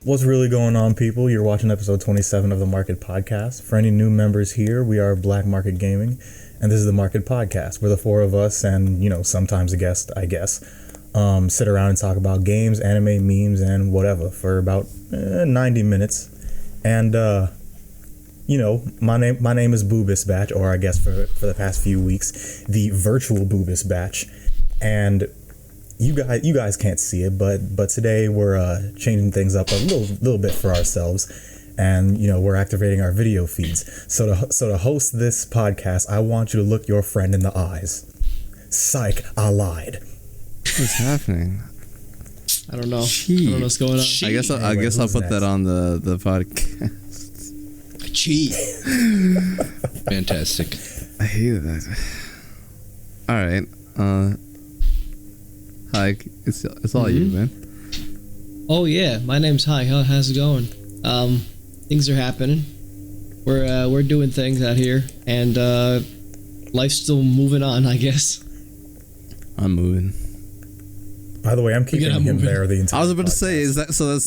What's really going on, people? You're watching episode 27 of the Market Podcast. For any new members here, we are Black Market Gaming, and this is the Market Podcast, where the four of us and, sometimes a guest, I guess, sit around and talk about games, anime, memes, and whatever for about 90 minutes. And, my name is Boobis Batch, or I guess for the past few weeks, the virtual Boobis Batch. And you guys can't see it, but today we're changing things up a little bit for ourselves, and we're activating our video feeds. So to host this podcast, I want you to look your friend in the eyes. Psych, I lied. What's happening? I don't know. Cheat. I don't know what's going on. I guess I'll put that on the podcast. Cheat. Fantastic. I hate that. All right. Hi, it's all you, man. Oh yeah, my name's Hi. How's it going? Things are happening. We're doing things out here, and life's still moving on, I guess. I'm moving. By the way, I'm keeping him there the entire. I was about to podcast. say, is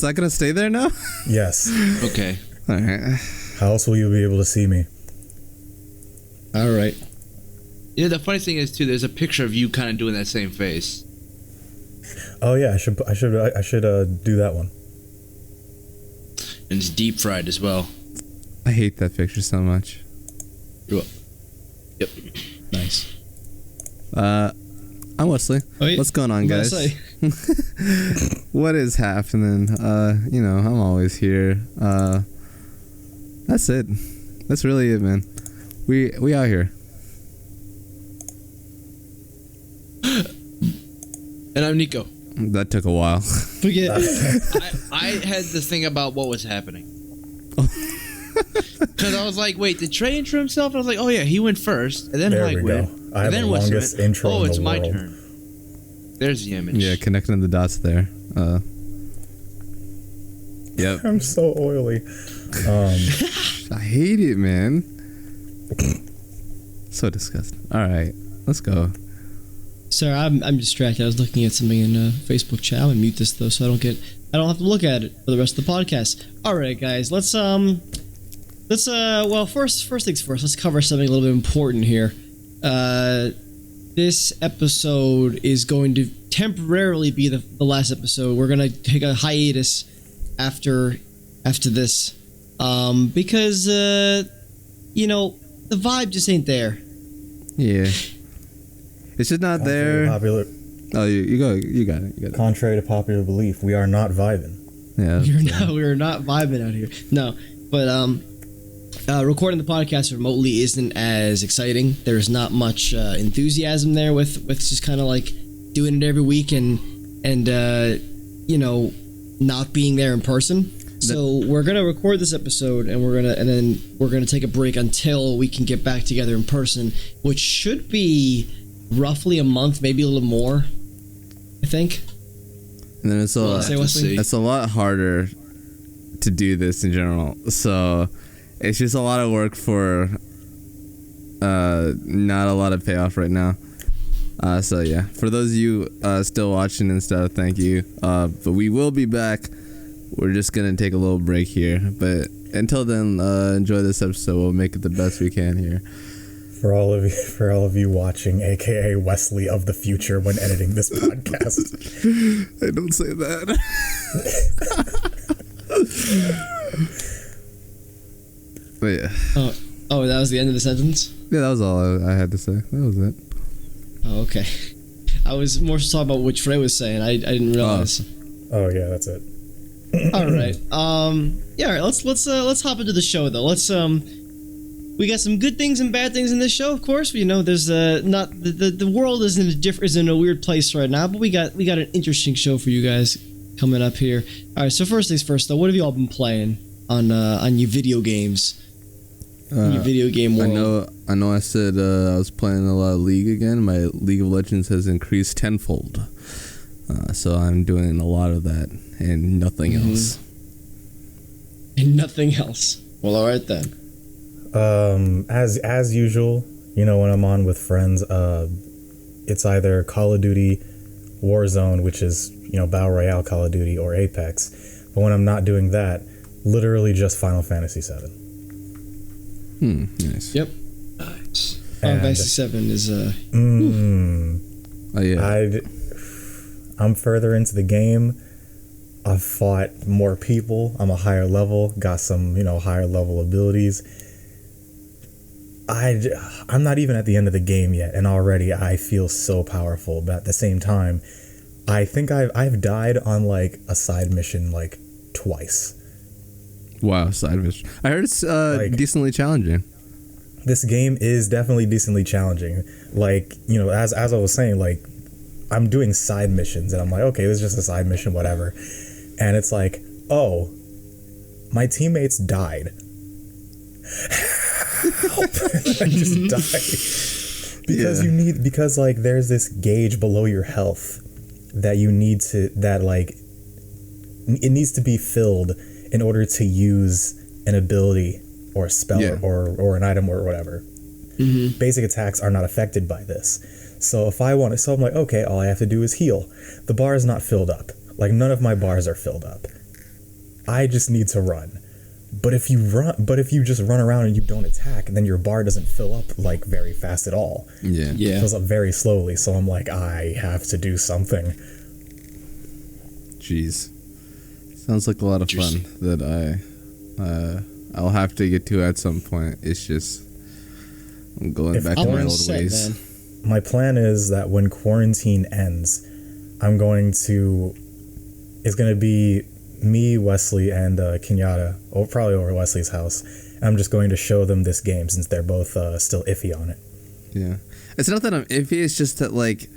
that gonna stay there now? Yes. Okay. All right. How else will you be able to see me? All right. Yeah, the funny thing is too, there's a picture of you kind of doing that same face. Oh yeah, I should do that one. And it's deep fried as well. I hate that picture so much. Yep. Nice. I'm Wesley. Oh, yeah. What's going on, guys? What is happening? I'm always here. That's it. That's really it, man. We out here. And I'm Nico. That took a while. Forget. I had the thing about what was happening. Because I was like, wait, did Trey intro himself? And I was like, oh yeah, he went first. And then There Mike we go. went. I have and the then longest intro Oh, in it's the my world. turn. There's the image. Yeah, connecting the dots there. Yep. I'm so oily. I hate it, man. So disgusting. All right, let's go. Sorry, I'm distracted. I was looking at something in Facebook chat. I'm gonna mute this though, so I don't have to look at it for the rest of the podcast. All right, guys, let's well, first things first. Let's cover something a little bit important here. This episode is going to temporarily be the last episode. We're gonna take a hiatus after this, because the vibe just ain't there. Yeah, it's just not there. Oh, you got it. Contrary to popular belief, we are not vibing. Yeah, We're not vibing out here. No, but recording the podcast remotely isn't as exciting. There's not much enthusiasm there with just kind of like doing it every week and not being there in person. So we're gonna record this episode and then we're gonna take a break until we can get back together in person, which should be roughly a month, maybe a little more, I think. and then it's a lot harder to do this in general. So it's just a lot of work for not a lot of payoff right now. So yeah, for those of you still watching and stuff, thank you. But we will be back. We're just gonna take a little break here, but until then, enjoy this episode. We'll make it the best we can here. For all of you watching, aka Wesley of the future, when editing this podcast. Hey, don't say that. But yeah. Oh, that was the end of the sentence? Yeah, that was all I had to say. That was it. Oh, okay. I was more so talking about what Frey was saying. I didn't realize. Oh yeah, that's it. All right. Yeah. All right. Let's hop into the show though. We got some good things and bad things in this show. Of course, there's not the world is in a weird place right now, but we got an interesting show for you guys coming up here. All right. So first things first though, what have you all been playing on your video games? Your video game world. I know. I said I was playing a lot of League again. My League of Legends has increased tenfold, so I'm doing a lot of that and nothing else. And nothing else. Well, all right then. As usual, when I'm on with friends, it's either Call of Duty, Warzone, which is Battle Royale Call of Duty, or Apex. But when I'm not doing that, literally just Final Fantasy VII. Nice. Yep. Nice. Final And- Fantasy VII is Oh yeah. I'm further into the game. I've fought more people. I'm a higher level. Got some, higher level abilities. I'm not even at the end of the game yet, and already I feel so powerful. But at the same time, I think I've died on like a side mission like twice. Wow, side mission. I heard it's Like- decently challenging. This game is definitely decently challenging. Like, as I was saying, like, I'm doing side missions, and I'm like, okay, this is just a side mission, whatever. And it's like, oh, my teammates died. Help! I just died. Because like there's this gauge below your health that you need to, it needs to be filled in order to use an ability or a spell Yeah. or an item or whatever. Basic attacks are not affected by this. So I'm like, okay, all I have to do is heal. The bar is not filled up. Like, none of my bars are filled up. I just need to run. But if you just run around and you don't attack, then your bar doesn't fill up like very fast at all. Yeah. It fills up very slowly. So I'm like, I have to do something. Jeez. Sounds like a lot of fun that I'll have to get to at some point. It's just I'm going If back to I'm my on old set, ways. man. My plan is that when quarantine ends, I'm going to. It's going to be me, Wesley, and Kenyatta, probably over Wesley's house. And I'm just going to show them this game since they're both still iffy on it. Yeah. It's not that I'm iffy, it's just that like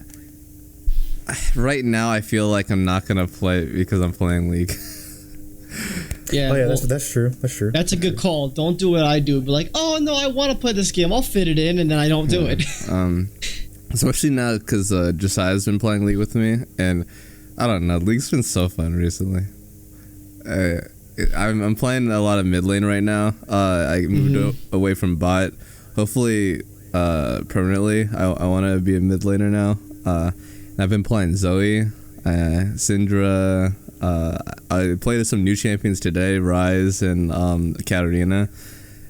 right now I feel like I'm not gonna play it because I'm playing League. Yeah, Oh yeah, well, that's true. That's true. that's a good call. Don't do what I do. Be like, oh no, I want to play this game. I'll fit it in, and then I don't do it. Especially now because Josiah's been playing League with me, and I don't know, League's been so fun recently. I'm playing a lot of mid lane right now. I moved away from bot. Hopefully, permanently. I want to be a mid laner now. And I've been playing Zoe, Syndra. I played some new champions today, Rise and Katarina.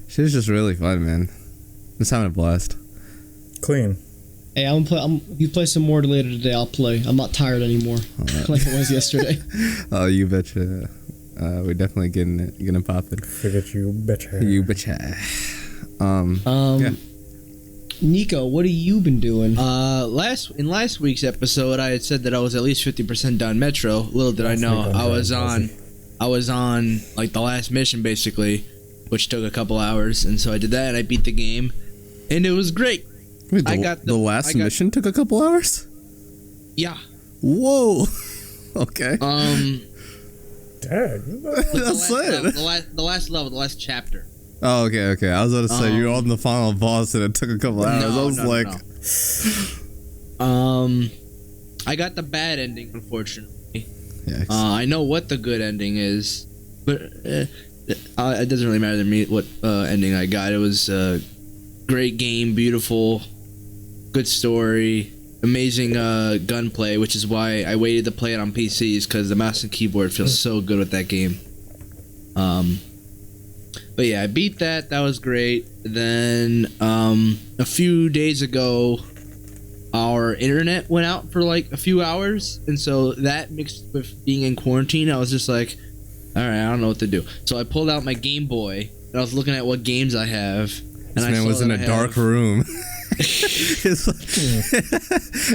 She's just really fun, man. I'm just having a blast. Clean. Hey, I'm gonna play. If you play some more later today, I'll play. I'm not tired anymore, like I was yesterday. Oh, you betcha. We're definitely getting popping. Forget you, betcha. You betcha. Yeah. Nico, what have you been doing? In last week's episode, I had said that I was at least 50% done Metro. Little did I know, week on I was on like the last mission basically, which took a couple hours, and so I did that and I beat the game, and it was great. Wait, I got the last mission took a couple hours? Yeah. Whoa. Okay. Dang. That's it. The last level, the last chapter. Oh, okay. I was about to say you're on the final boss and it took a couple hours. I was like, I got the bad ending, unfortunately. yeah, I know what the good ending is, but it doesn't really matter to me what ending I got. It was a great game, beautiful, good story, amazing gunplay, which is why I waited to play it on PCs because the mouse and keyboard feels so good with that game. But yeah, I beat that. That was great. Then a few days ago, our internet went out for like a few hours, and so that mixed with being in quarantine, I was just like, all right, I don't know what to do. So I pulled out my Game Boy and I was looking at what games I have. And this man was in a dark room.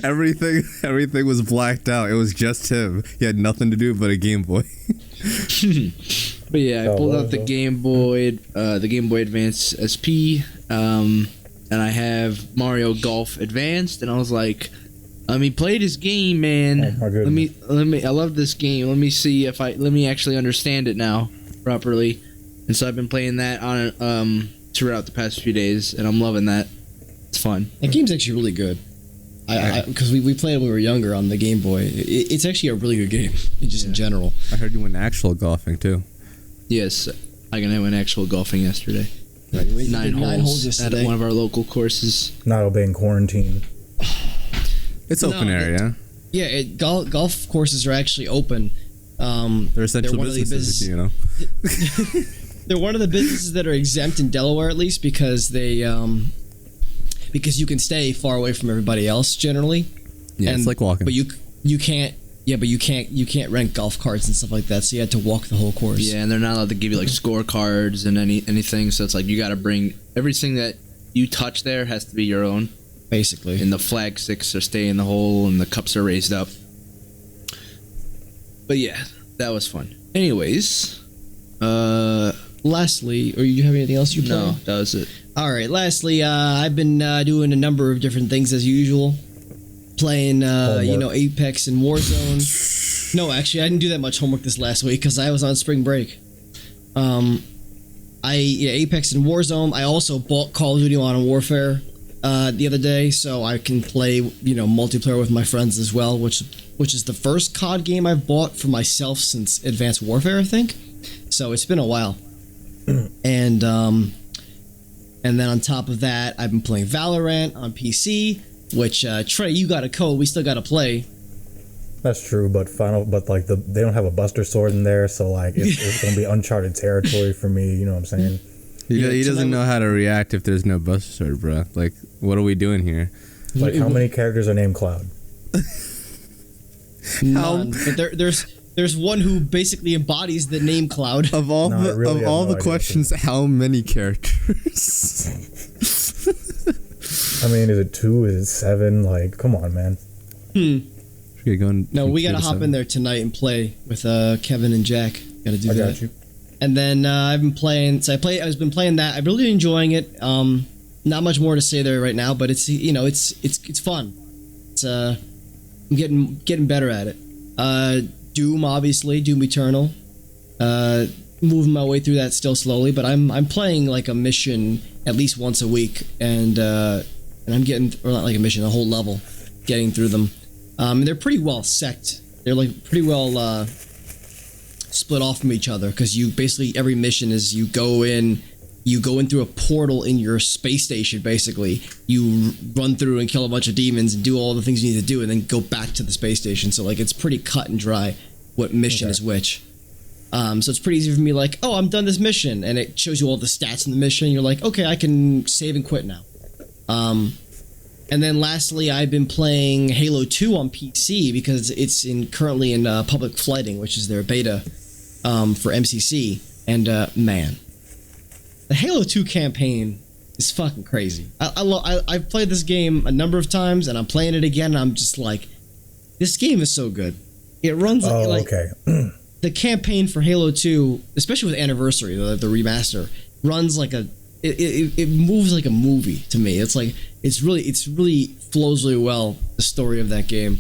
Everything was blacked out. It was just him. He had nothing to do but a Game Boy. But yeah, I pulled out the Game Boy Advance SP, and I have Mario Golf Advanced, and I was like, let me play this game, man. Oh my goodness. Let me. I love this game. Let me actually understand it now properly. And so I've been playing that on throughout the past few days, and I'm loving that. It's fun. That game's actually really good. Because we played it when we were younger on the Game Boy. It's actually a really good game, just in general. I heard you went actual golfing too. Yes, I went actual golfing yesterday. Right, we did 9 holes at yesterday. one of our local courses. Not obeying quarantine. It's open area. Yeah, golf courses are actually open They're essential one of the businesses, you know. They're one of the businesses that are exempt in Delaware, at least, because because you can stay far away from everybody else generally. Yeah, it's like walking. But you can't. Yeah, but you can't rent golf carts and stuff like that. So you had to walk the whole course. Yeah, and they're not allowed to give you like scorecards and anything. So it's like you got to bring everything that you touch there has to be your own. Basically. And the flag sticks are stay in the hole, and the cups are raised up. But yeah, that was fun. Anyways, lastly, or you have anything else you play? no, that was it. All right. Lastly, I've been doing a number of different things as usual. Playing, Apex and Warzone. No, actually, I didn't do that much homework this last week because I was on spring break. Apex and Warzone. I also bought Call of Duty Modern Warfare the other day, so I can play, multiplayer with my friends as well, which is the first COD game I've bought for myself since Advanced Warfare, I think. So it's been a while. And then on top of that, I've been playing Valorant on PC. Which Trey, you got a code. We still got to play. That's true, but they don't have a Buster Sword in there, so like it's gonna be uncharted territory for me. You know what I'm saying? He doesn't know how to react if there's no Buster Sword, bro. Like, what are we doing here? Like, how many characters are named Cloud? None. But there's one who basically embodies the name Cloud. Of all No, I really have no the idea. questions, how many characters? I mean, is it 2? Is it 7? Like, come on, man. No, we gotta hop in there tonight and play with Kevin and Jack. Gotta do I that. got you. And then I've been playing. I've been playing that. I'm really enjoying it. Not much more to say there right now, but it's fun. It's I'm getting better at it. Doom, obviously, Doom Eternal. Moving my way through that still slowly, but I'm playing like a mission at least once a week, and I'm getting, or not like a mission, a whole level, getting through them. And they're pretty well sect. They're like pretty well split off from each other, because you basically, every mission is you go in through a portal in your space station. Basically, you run through and kill a bunch of demons and do all the things you need to do, and then go back to the space station. So like it's pretty cut and dry what mission is which. So it's pretty easy for me, like, oh, I'm done this mission, and it shows you all the stats in the mission. You're like, okay, I can save and quit now. And then lastly, I've been playing Halo 2 on PC because it's currently in public flighting, which is their beta for MCC. And man, the Halo 2 campaign is fucking crazy. I've played this game a number of times, and I'm playing it again, and I'm just like, this game is so good. It runs okay. The campaign for Halo 2, especially with Anniversary, the remaster, runs like it moves like a movie to me. It's like it's really flows really well, the story of that game.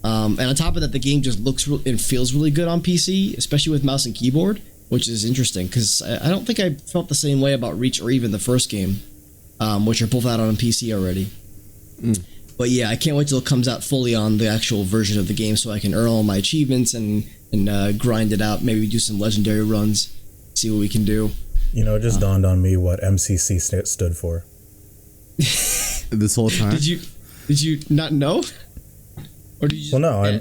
And on top of that, the game just looks and feels really good on PC, especially with mouse and keyboard, which is interesting because I don't think I felt the same way about Reach or even the first game, which are both out on PC already. But yeah, I can't wait till it comes out fully on the actual version of the game, so I can earn all my achievements and grind it out. Maybe do some legendary runs, see what we can do. It just dawned on me what MCC stood for. This whole time. Did you not know? Or did you? Well, no, I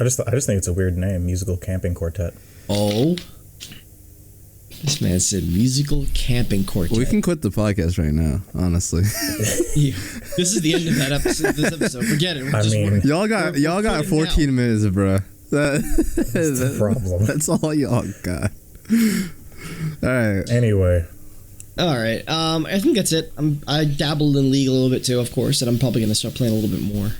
just think it's a weird name, Musical Camping Quartet. Oh, this man said Musical Camping Quartet. We can quit the podcast right now, honestly. Yeah. This is the end of that episode. This episode, forget it. Y'all got 14 minutes, bro. That's the problem. That's all y'all got. All right. Anyway. All right. I think that's it. I dabbled in League a little bit too, of course, and I'm probably gonna start playing a little bit more.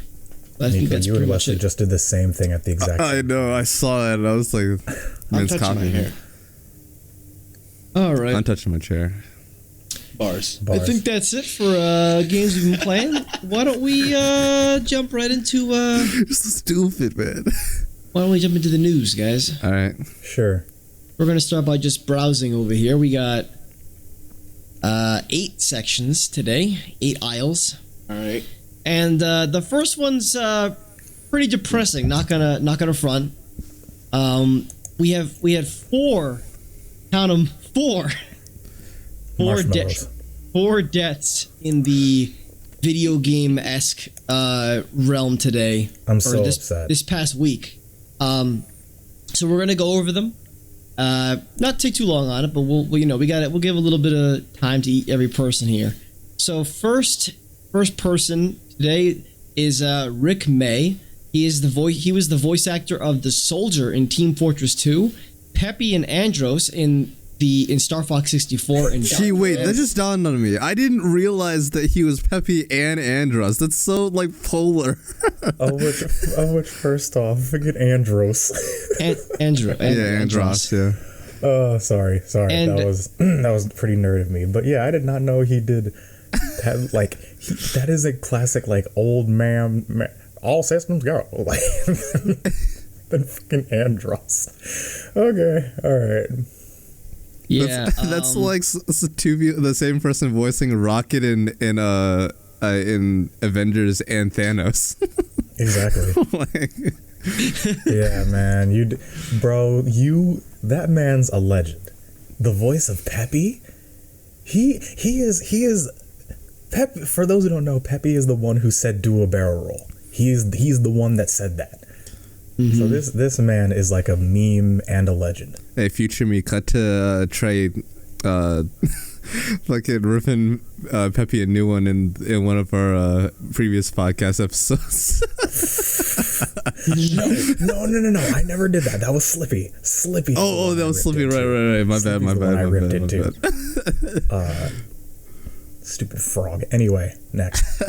But I think that's you pretty and much Leslie it. just did the same thing at the exact same I know. I saw that, and I was like, I'm touching my hair. All right. I'm touching my chair. Bars. I think that's it for games we've been playing. Why don't we jump right into You're so stupid, man. Why don't we jump into the news, guys? All right. Sure. We're gonna start by just browsing over here. We got 8 sections today, 8 aisles. All right. And the first one's pretty depressing. Not gonna front. We had 4, count them, 4 Marshmallows. 4 deaths in the video game-esque realm today. I'm so upset. This past week. So So we're gonna go over them. Not take too long on it, but we'll give a little bit of time to every person here. So first person today is Rick May. He was the voice actor of the soldier in Team Fortress 2, Peppy and Andros in Star Fox 64. And Gee, wait, that just dawned on me. I didn't realize that he was Peppy and Andros. That's so like polar. Which first off, forget Andros. Andros. Yeah. Oh, sorry. And- that was pretty nerd of me. But yeah, I did not know he did. That is a classic like old man. All systems go. Like then fucking Andros. Okay, all right. yeah, That's like the same person voicing Rocket in Avengers and Thanos. Exactly. Yeah, man. That man's a legend. The voice of Peppy. He is Peppy. For those who don't know, Peppy is the one who said do a barrel roll. He's the one that said that. Mm-hmm. So this man is like a meme and a legend. Hey, future me, cut to Trey, fucking ripping Peppy a new one in one of our previous podcast episodes. No. I never did that. That was Slippy. Oh, that was Slippy. Right. My bad. I ripped it too. Stupid frog. Anyway, next.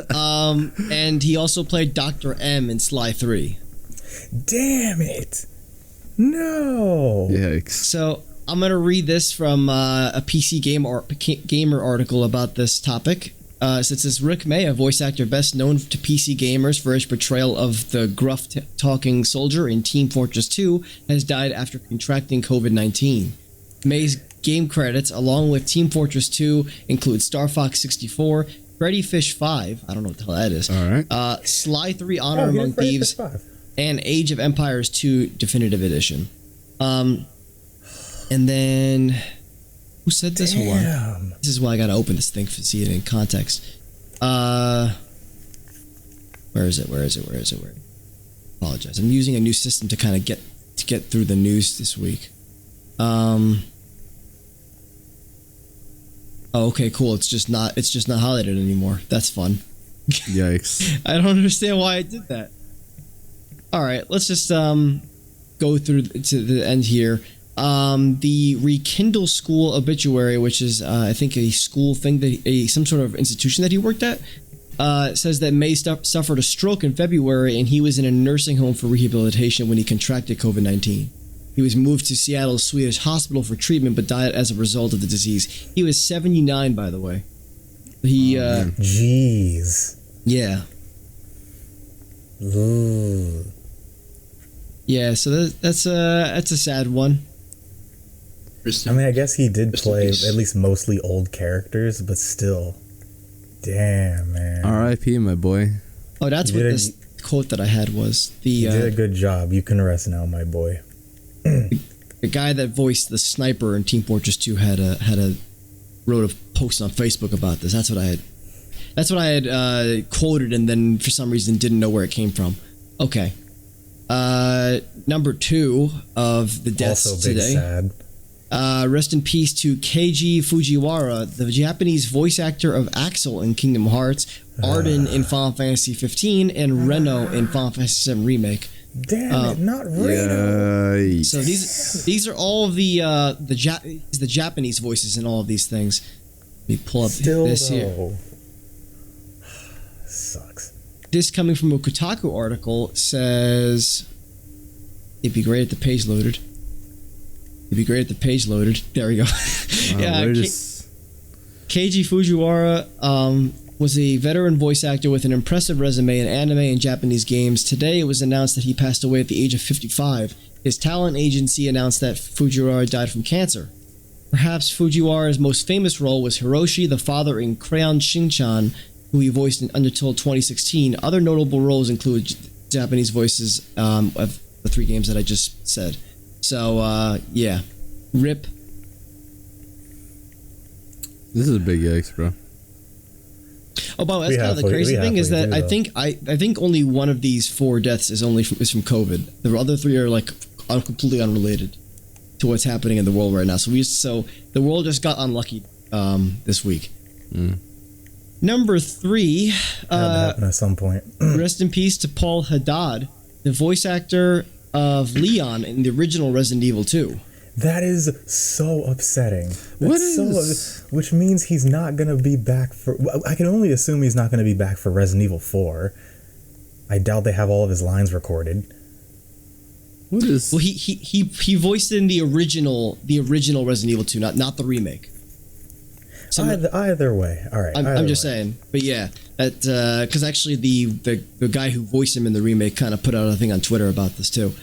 And he also played Dr. M in Sly 3. Damn it. No. Yikes. So I'm gonna read this from a PC Gamer article about this topic. So it says Rick May, a voice actor best known to PC gamers for his portrayal of the gruff talking soldier in Team Fortress 2, has died after contracting COVID-19. May's game credits, along with Team Fortress 2, include Star Fox 64, Freddy Fish 5, I don't know what the hell that is, All right. Sly 3 Honor Among Thieves, and Age of Empires 2 Definitive Edition. And then who said this? Hold on. This is why I gotta open this thing to see it in context. Where is it? Apologize. I'm using a new system to kind of get through the news this week. Oh, okay, cool. It's just not highlighted anymore. That's fun. Yikes. I don't understand why I did that. All right, let's just go through to the end here. The Rekindle School obituary, which is I think a school thing that some sort of institution that he worked at, says that May suffered a stroke in February and he was in a nursing home for rehabilitation when he contracted COVID-19. He was moved to Seattle's Swedish hospital for treatment, but died as a result of the disease. He was 79, by the way. He jeez. Yeah. Ooh. Yeah, so that's a sad one. I mean, I guess he did play at least mostly old characters, but still. Damn, man. R.I.P. my boy. Oh, that's what this quote that I had was. You did a good job. You can rest now, my boy. The guy that voiced the sniper in Team Fortress 2 wrote a post on Facebook about this. That's what I had quoted, and then for some reason didn't know where it came from. Okay. Number 2 of the deaths also big today. Sad. Rest in peace to Keiji Fujiwara, the Japanese voice actor of Axel in Kingdom Hearts, Arden in Final Fantasy 15, and Reno in Final Fantasy 7 Remake. Damn it, not Reno. Yikes. So these are all of the Japanese voices in all of these things. Let me pull up this here. Sucks. This coming from a Kotaku article says, it'd be great if the page loaded. There we go. Yeah, Keiji Fujiwara was a veteran voice actor with an impressive resume in anime and Japanese games. Today, it was announced that he passed away at the age of 55. His talent agency announced that Fujiwara died from cancer. Perhaps Fujiwara's most famous role was Hiroshi, the father in Crayon Shin-chan, who he voiced until 2016. Other notable roles include Japanese voices of the 3 games that I just said. So, yeah. RIP. This is a big yikes, bro. Oh, by the way, that's kind of the crazy thing is that I think only one of these 4 deaths is from COVID. The other 3 are like completely unrelated to what's happening in the world right now. So the world just got unlucky this week. Number 3, Had to happen at some point. rest in peace to Paul Haddad, the voice actor of Leon in the original Resident Evil 2. That is so upsetting. What That's is- which means he's not going to be back for... I can only assume he's not going to be back for Resident Evil 4. I doubt they have all of his lines recorded. What is? Well, he voiced it in the original Resident Evil 2, not the remake. So Either way. All right. I'm just saying, but yeah, that because actually the guy who voiced him in the remake kind of put out a thing on Twitter about this too.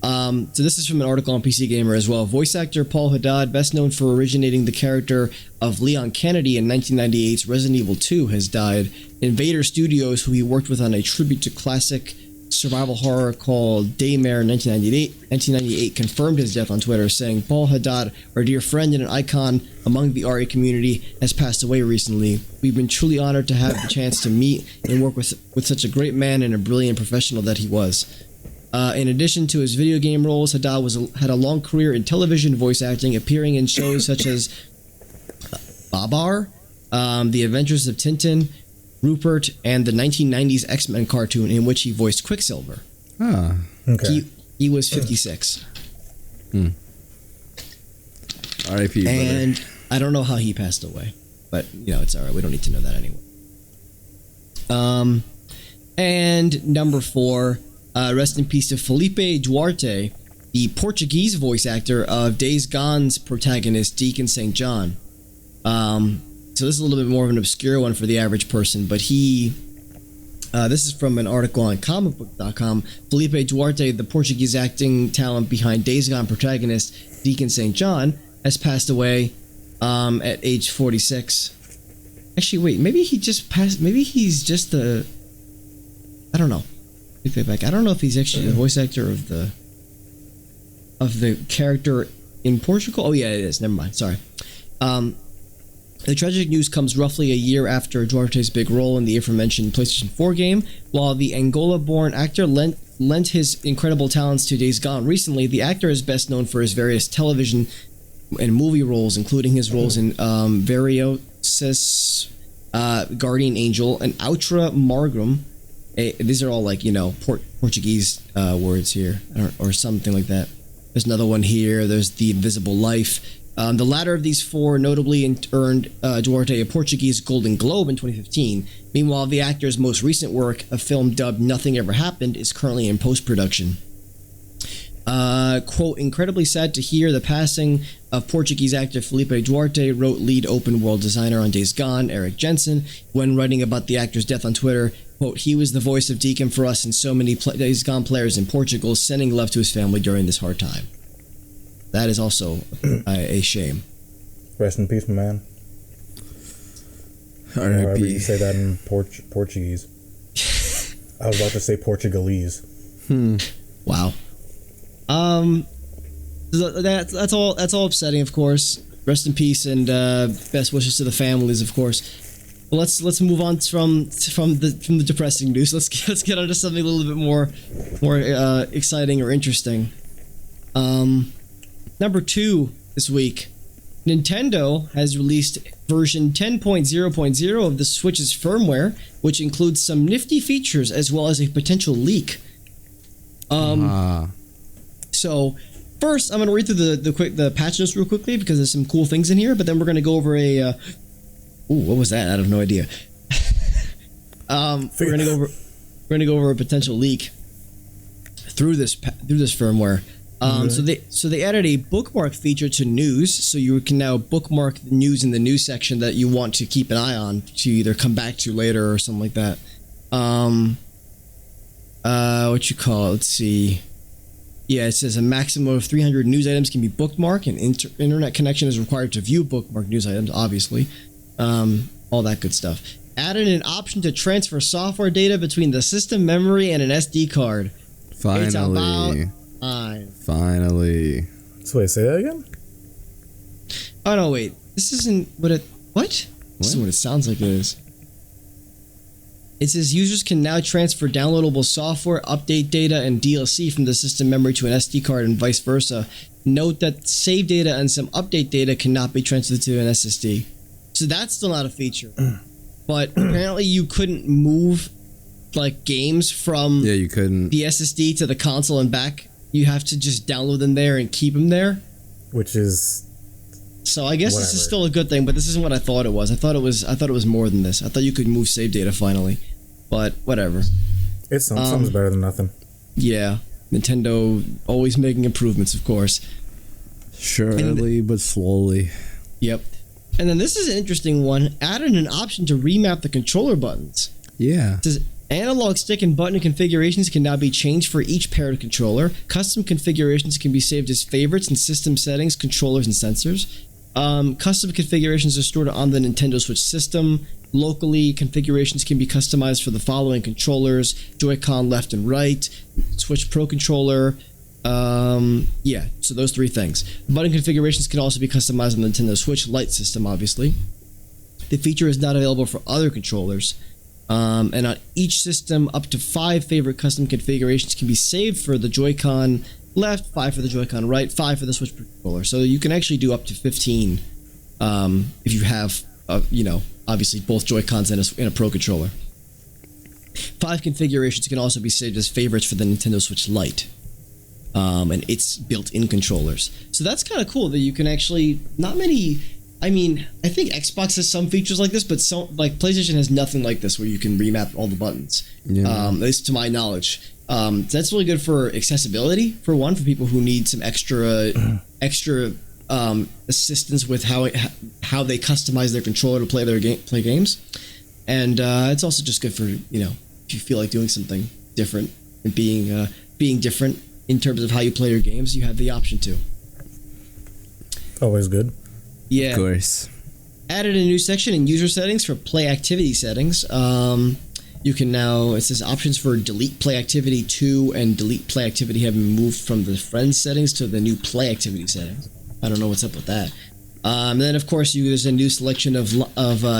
So this is from an article on PC Gamer as well. Voice actor Paul Haddad, best known for originating the character of Leon Kennedy in 1998's Resident Evil 2, has died. Invader Studios, who he worked with on a tribute to classic survival horror called Daymare in 1998, confirmed his death on Twitter, saying, "Paul Haddad, our dear friend and an icon among the RE community, has passed away recently. We've been truly honored to have the chance to meet and work with such a great man and a brilliant professional that he was." In addition to his video game roles, Haddad had a long career in television voice acting, appearing in shows such as Babar, The Adventures of Tintin, Rupert, and the 1990s X-Men cartoon in which he voiced Quicksilver. Ah, Okay. He was 56. R.I.P. brother. And I don't know how he passed away, but it's all right. We don't need to know that anyway. And number 4, rest in peace to Felipe Duarte, the Portuguese voice actor of Days Gone's protagonist Deacon St. John. So this is a little bit more of an obscure one for the average person, but this is from an article on comicbook.com. Felipe Duarte, the Portuguese acting talent behind Days Gone protagonist Deacon St. John, has passed away at age 46. Actually, wait, maybe he just passed. Maybe he's just the. I don't know. Take that back. I don't know if he's actually the voice actor of the character in Portugal. Oh yeah, it is. Never mind. Sorry. The tragic news comes roughly a year after Duarte's big role in the aforementioned PlayStation 4 game. While the Angola-born actor lent his incredible talents to Days Gone recently, the actor is best known for his various television and movie roles, including his roles in Variosis, Guardian Angel, and Outra Margrum. These are all like, Portuguese words here, or something like that. There's another one here. There's The Invisible Life. The latter of these 4 notably earned Duarte a Portuguese Golden Globe in 2015. Meanwhile, the actor's most recent work, a film dubbed Nothing Ever Happened, is currently in post-production. Quote, "Incredibly sad to hear the passing of Portuguese actor Felipe Duarte," wrote lead open world designer on Days Gone, Eric Jensen, when writing about the actor's death on Twitter. Quote, "He was the voice of Deacon for us and so many Days Gone players in Portugal, sending love to his family during this hard time." That is also a shame. Rest in peace, my man. However R.I.P. you say that in Portuguese. I was about to say Portugalese. Wow. That's all upsetting, of course. Rest in peace and best wishes to the families, of course. But let's move on from the depressing news. Let's get on to something a little bit more exciting or interesting. Number 2 this week, Nintendo has released version 10.0.0 of the Switch's firmware, which includes some nifty features as well as a potential leak. So first, I'm going to read through the patch notes real quickly because there's some cool things in here. But then we're going to go over a. What was that? I have no idea. We're going to go over a potential leak through this firmware. So they added a bookmark feature to news, so you can now bookmark the news in the news section that you want to keep an eye on to either come back to later or something like that. What you call it? Let's see. Yeah, it says a maximum of 300 news items can be bookmarked, and internet connection is required to view bookmarked news items, obviously. All that good stuff. Added an option to transfer software data between the system memory and an SD card. Finally. It's about time. Finally. So wait, say that again? Oh no, wait. This isn't what it. What? This isn't what it sounds like it is. It says users can now transfer downloadable software, update data, and DLC from the system memory to an SD card and vice versa. Note that save data and some update data cannot be transferred to an SSD. So that's still not a feature. But apparently you couldn't move like games from Yeah, you couldn't. the SSD to the console and back. You have to just download them there and keep them there. Which is So I guess this Whatever. is still a good thing, but this isn't what I thought it was. I thought it was more than this. I thought you could move save data finally. But whatever. it's something's better than nothing. Yeah. Nintendo always making improvements, of course. Surely, but slowly. Yep. And then this is an interesting one. Added an option to remap the controller buttons. Yeah. It says analog stick and button configurations can now be changed for each paired controller. Custom configurations can be saved as favorites in system settings, controllers, and sensors. Custom configurations are stored on the Nintendo Switch system. Locally, configurations can be customized for the following controllers: Joy-Con left and right, Switch Pro controller. Yeah, so those three things. Button configurations can also be customized on the Nintendo Switch Lite system, obviously. The feature is not available for other controllers. And on each system, up to 5 favorite custom configurations can be saved for the Joy-Con left, 5 for the Joy-Con right, 5 for the Switch Pro controller. So you can actually do up to 15 if you have, obviously both Joy-Cons and a Pro controller. 5 configurations can also be saved as favorites for the Nintendo Switch Lite. And its built-in controllers. So that's kind of cool that you can actually, not many, I mean, I think Xbox has some features like this, but like PlayStation has nothing like this where you can remap all the buttons. Yeah. At least to my knowledge. That's really good for accessibility, for one, for people who need some extra assistance with how they customize their controller to play games. And it's also just good for, if you feel like doing something different and being different in terms of how you play your games, you have the option to. Always good. Yeah. Of course. Added a new section in user settings for play activity settings. You can now, it says options for delete play activity 2 and delete play activity have been moved from the friends settings to the new play activity settings. I don't know what's up with that. And then, of course, there's a new selection of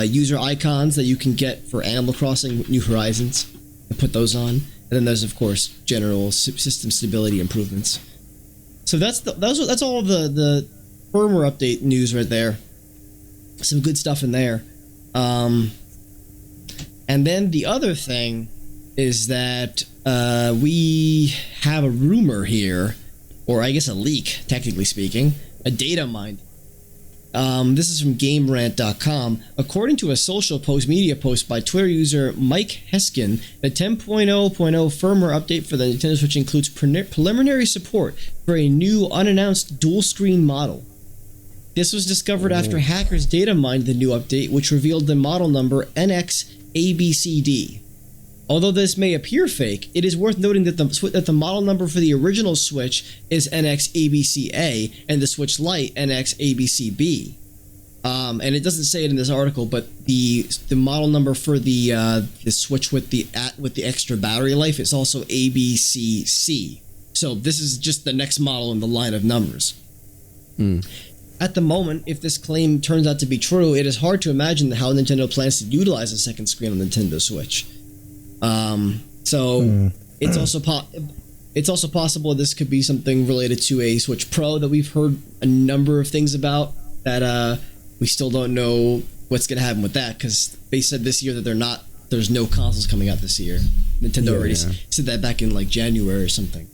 user icons that you can get for Animal Crossing New Horizons. And put those on. And then there's, of course, general system stability improvements. So that's all the firmware update news right there. Some good stuff in there. And then the other thing is that we have a rumor here, or I guess a leak, technically speaking, a data mine. This is from GameRant.com. According to a social media post by Twitter user Mike Heskin, the 10.0.0 firmware update for the Nintendo Switch includes preliminary support for a new unannounced dual-screen model. This was discovered after hackers data mined the new update, which revealed the model number NXABCD. Although this may appear fake, it is worth noting that the model number for the original Switch is NXABCA and the Switch Lite NXABCB. And it doesn't say it in this article, but the model number for the Switch with the extra battery life is also ABCC. So this is just the next model in the line of numbers. At the moment, if this claim turns out to be true, it is hard to imagine how Nintendo plans to utilize a second screen on the Nintendo Switch. It's also possible this could be something related to a Switch Pro that we've heard a number of things about that we still don't know what's going to happen with that, because they said this year that there's no consoles coming out this year. Nintendo already said that back in like January or something.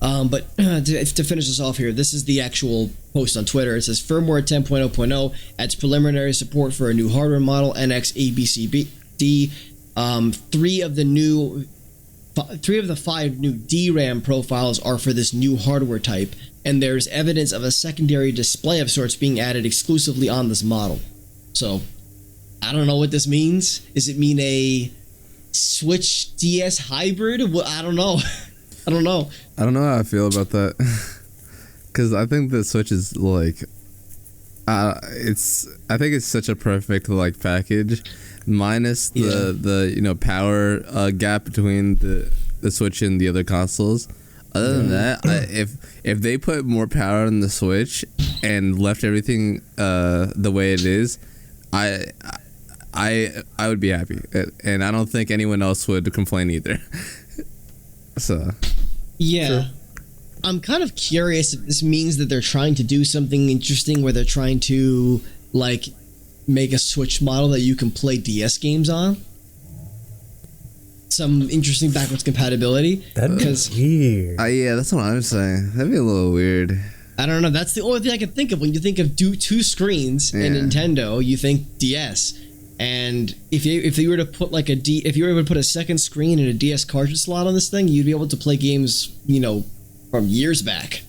But to finish this off here, this is the actual post on Twitter. It says firmware 10.0.0 adds preliminary support for a new hardware model NXABCD. 3 of the 5 new DRAM profiles are for this new hardware type, and there's evidence of a secondary display of sorts being added exclusively on this model. So, I don't know what this means. Does it mean a Switch DS hybrid? Well, I don't know. I don't know how I feel about that. Because I think the Switch is like... I think it's such a perfect like package, minus the power gap between the Switch and the other consoles. Other than that, if they put more power in the Switch and left everything the way it is, I would be happy, and I don't think anyone else would complain either. So Yeah. Sure. I'm kind of curious if this means that they're trying to do something interesting where they're trying to, like, make a Switch model that you can play DS games on. Some interesting backwards compatibility. That'd be 'Cause- weird. yeah, that's what I'm saying. That'd be a little weird. I don't know. That's the only thing I can think of when you think of two screens in Yeah. Nintendo. You think DS, and if you were to put like if you were to put a second screen and a DS cartridge slot on this thing, you'd be able to play games, from years back,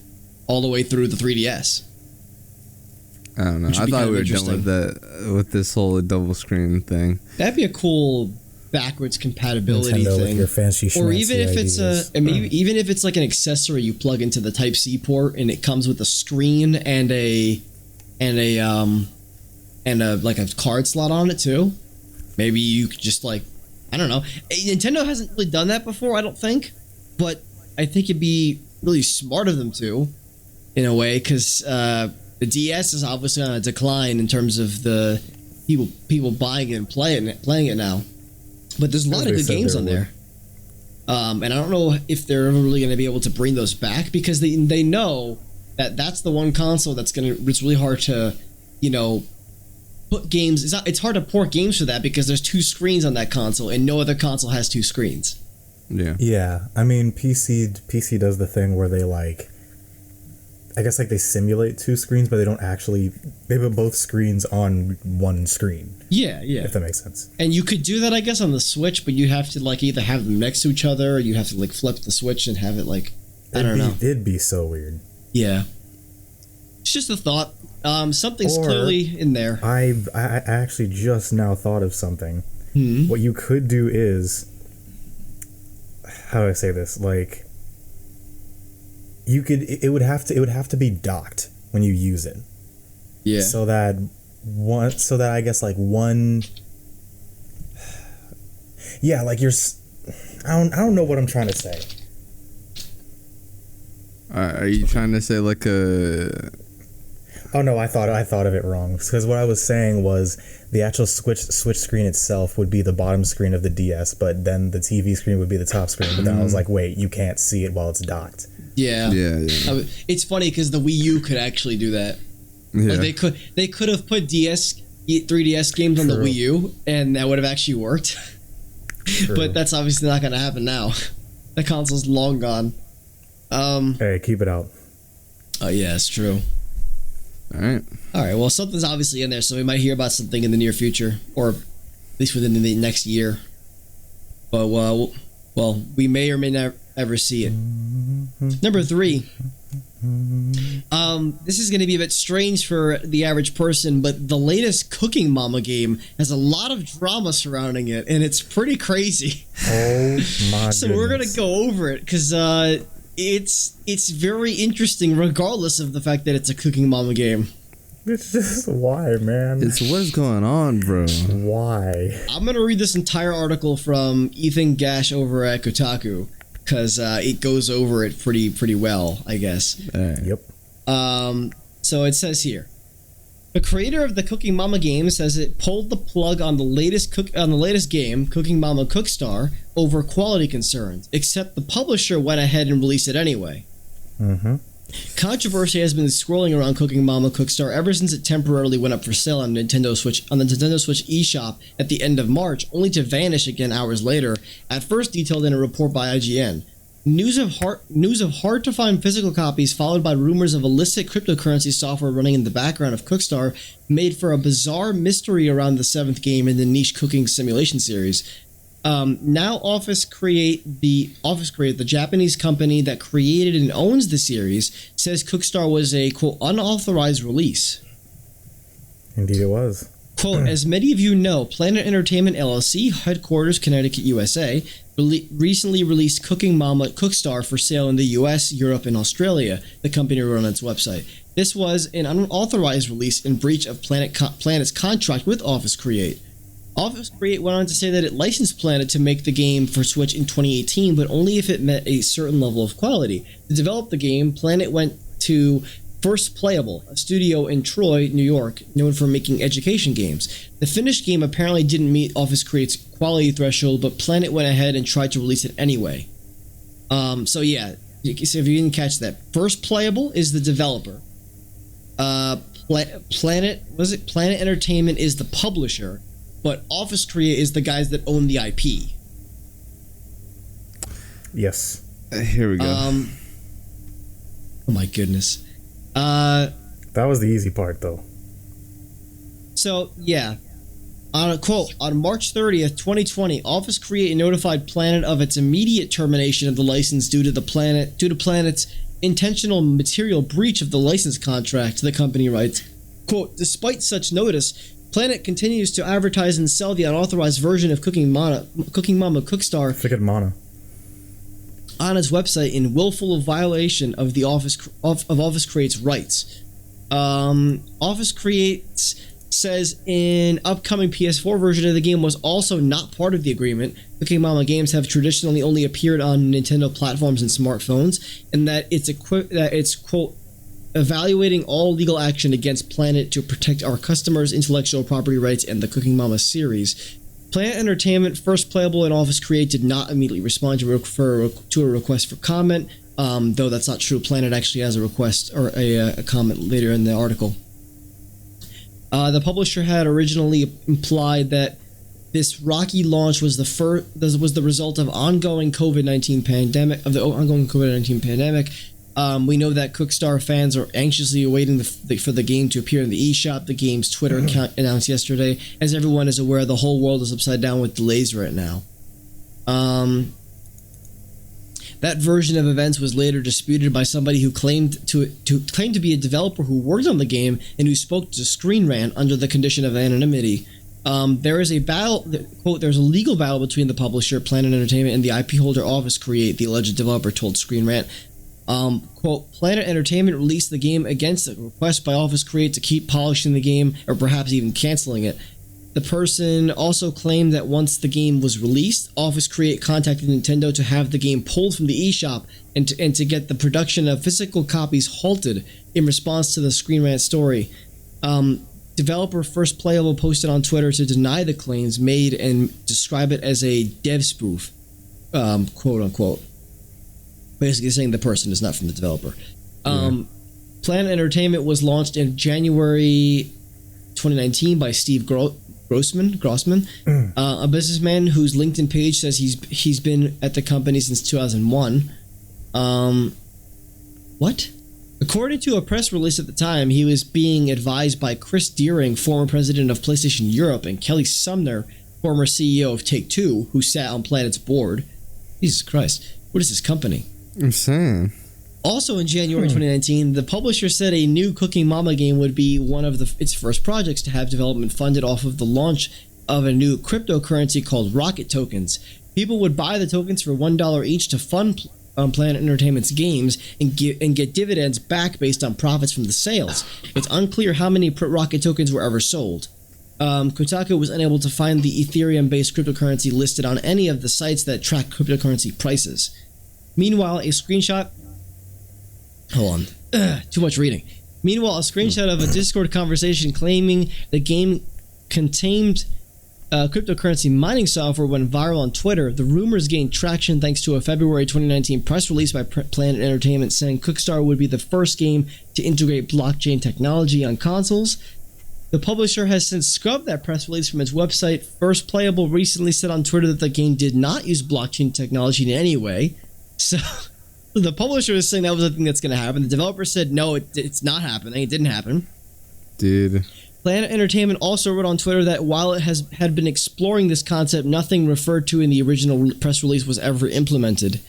all the way through the 3DS. I don't know. Which would I be thought kind we of were done with that, with this whole double screen thing. That'd be a cool backwards compatibility Nintendo with thing. your fancy Or even schmancy if it's ideas. even if it's like an accessory you plug into the Type C port and it comes with a screen and a like a card slot on it too. Maybe you could just I don't know. Nintendo hasn't really done that before, I don't think, but I think it'd be really smart of them to, in a way, because the DS is obviously on a decline in terms of the people buying it and playing it now. But there's a lot As of they good said games they on would. there. And I don't know if they're ever really going to be able to bring those back because they know that that's the one console it's really hard to, put games. It's hard to port games for that because there's two screens on that console and no other console has two screens. Yeah. Yeah, I mean PC does the thing where they I guess they simulate two screens, but they don't actually. They put both screens on one screen. Yeah. If that makes sense. And you could do that, I guess, on the Switch, but you have to either have them next to each other or you have to flip the Switch and have it I don't know. It'd be so weird. Yeah. It's just a thought. Something's Or- clearly in there. I actually just now thought of something. Hmm. What you could do is, how do I say this? You could. It would have to be docked when you use it. Yeah. So that I guess one. Yeah, I don't know what I'm trying to say. Are you trying to say a? Oh no, I thought of it wrong. Because what I was saying was the actual switch screen itself would be the bottom screen of the DS, but then the TV screen would be the top screen. But then I was like, wait, you can't see it while it's docked. Yeah. Yeah. It's funny because the Wii U could actually do that. Yeah. They could have put 3DS games on the True. Wii U, and that would have actually worked. True. But that's obviously not going to happen now. The console's long gone. Hey, keep it out. Oh yeah, it's true. All right. All right. Well, something's obviously in there, so we might hear about something in the near future, or at least within the next year. But well, we may or may not ever see it. Number 3. This is going to be a bit strange for the average person, but the latest Cooking Mama game has a lot of drama surrounding it, and it's pretty crazy. Oh my So we're going to goodness. go over it because it's very interesting, regardless of the fact that it's a Cooking Mama game. It's just why, man? What is going on, bro? Why? I'm going to read this entire article from Ethan Gash over at Kotaku because it goes over it pretty well, I guess. All right. Yep. So it says here, the creator of the Cooking Mama game says it pulled the plug on the latest game, Cooking Mama Cookstar, over quality concerns. Except the publisher went ahead and released it anyway. Mm-hmm. Controversy has been swirling around Cooking Mama Cookstar ever since it temporarily went up for sale on the Nintendo Switch eShop at the end of March, only to vanish again hours later. At first detailed in a report by IGN. News of hard to find physical copies, followed by rumors of illicit cryptocurrency software running in the background of Cookstar, made for a bizarre mystery around the 7th game in the niche cooking simulation series. Now Office Create, the Japanese company that created and owns the series, says Cookstar was a, quote, unauthorized release. Indeed, it was. Quote, as many of you know, Planet Entertainment LLC, headquarters Connecticut, USA, recently released Cooking Mama Cookstar for sale in the US, Europe, and Australia, the company wrote on its website. This was an unauthorized release in breach of Planet's contract with Office Create. Office Create went on to say that it licensed Planet to make the game for Switch in 2018, but only if it met a certain level of quality. To develop the game, Planet went to First Playable, a studio in Troy, New York, known for making education games. The finished game apparently didn't meet Office Create's quality threshold, but Planet went ahead and tried to release it anyway. So yeah, so if you didn't catch that, First Playable is the developer. Planet Entertainment is the publisher, but Office Create is the guys that own the IP. Yes. Here we go. Oh my goodness. That was the easy part, though. So, yeah. On a quote, on March 30th, 2020, Office Create notified Planet of its immediate termination of the license due to Planet's intentional material breach of the license contract, the company writes. Quote, despite such notice, Planet continues to advertise and sell the unauthorized version of Cooking Mama Cookstar Forget Mana. on its website in willful violation of the Office Create's rights. Office Creates says an upcoming PS4 version of the game was also not part of the agreement. Cooking Mama games have traditionally only appeared on Nintendo platforms and smartphones, and that it's quote evaluating all legal action against Planet to protect our customers' intellectual property rights and the Cooking Mama series. Planet Entertainment, First Playable, and Office Create did not immediately respond to a request for comment, though that's not true. Planet actually has a request or a comment later in the article. The publisher had originally implied that this rocky launch was the result of ongoing COVID-19 pandemic. We know that Cookstar fans are anxiously awaiting for the game to appear in the eShop. The game's Twitter account announced yesterday. As everyone is aware, the whole world is upside down with delays right now. That version of events was later disputed by somebody who claimed to be a developer who worked on the game and who spoke to Screen Rant under the condition of anonymity. There is a battle, quote, there's a legal battle between the publisher, Planet Entertainment, and the IP holder Office Create, the alleged developer told Screen Rant. Quote, Planet Entertainment released the game against a request by Office Create to keep polishing the game or perhaps even canceling it. The person also claimed that once the game was released, Office Create contacted Nintendo to have the game pulled from the eShop and to get the production of physical copies halted in response to the Screen Rant story. Developer First Playable posted on Twitter to deny the claims made and describe it as a dev spoof, quote unquote. Basically saying the person is not from the developer. Planet Entertainment was launched in January 2019 by Steve Grossman, a businessman whose LinkedIn page says he's been at the company since 2001. What? According to a press release at the time, he was being advised by Chris Deering, former president of PlayStation Europe, and Kelly Sumner, former CEO of Take-Two, who sat on Planet's board. Jesus Christ, what is this company? I'm saying. Also in January 2019, the publisher said a new Cooking Mama game would be one of its first projects to have development funded off of the launch of a new cryptocurrency called Rocket Tokens. People would buy the tokens for $1 each to fund Planet Entertainment's games and get dividends back based on profits from the sales. It's unclear how many Rocket Tokens were ever sold. Kotaku was unable to find the Ethereum-based cryptocurrency listed on any of the sites that track cryptocurrency prices. Meanwhile, a screenshot... Hold on. Too much reading. Meanwhile, a screenshot of a Discord conversation claiming the game contained cryptocurrency mining software went viral on Twitter. The rumors gained traction thanks to a February 2019 press release by Planet Entertainment saying Cookstar would be the first game to integrate blockchain technology on consoles. The publisher has since scrubbed that press release from its website. First Playable recently said on Twitter that the game did not use blockchain technology in any way. So... the publisher is saying that was the thing that's going to happen. The developer said, no, it's not happening. It didn't happen. Dude. Planet Entertainment also wrote on Twitter that while it had been exploring this concept, nothing referred to in the original press release was ever implemented.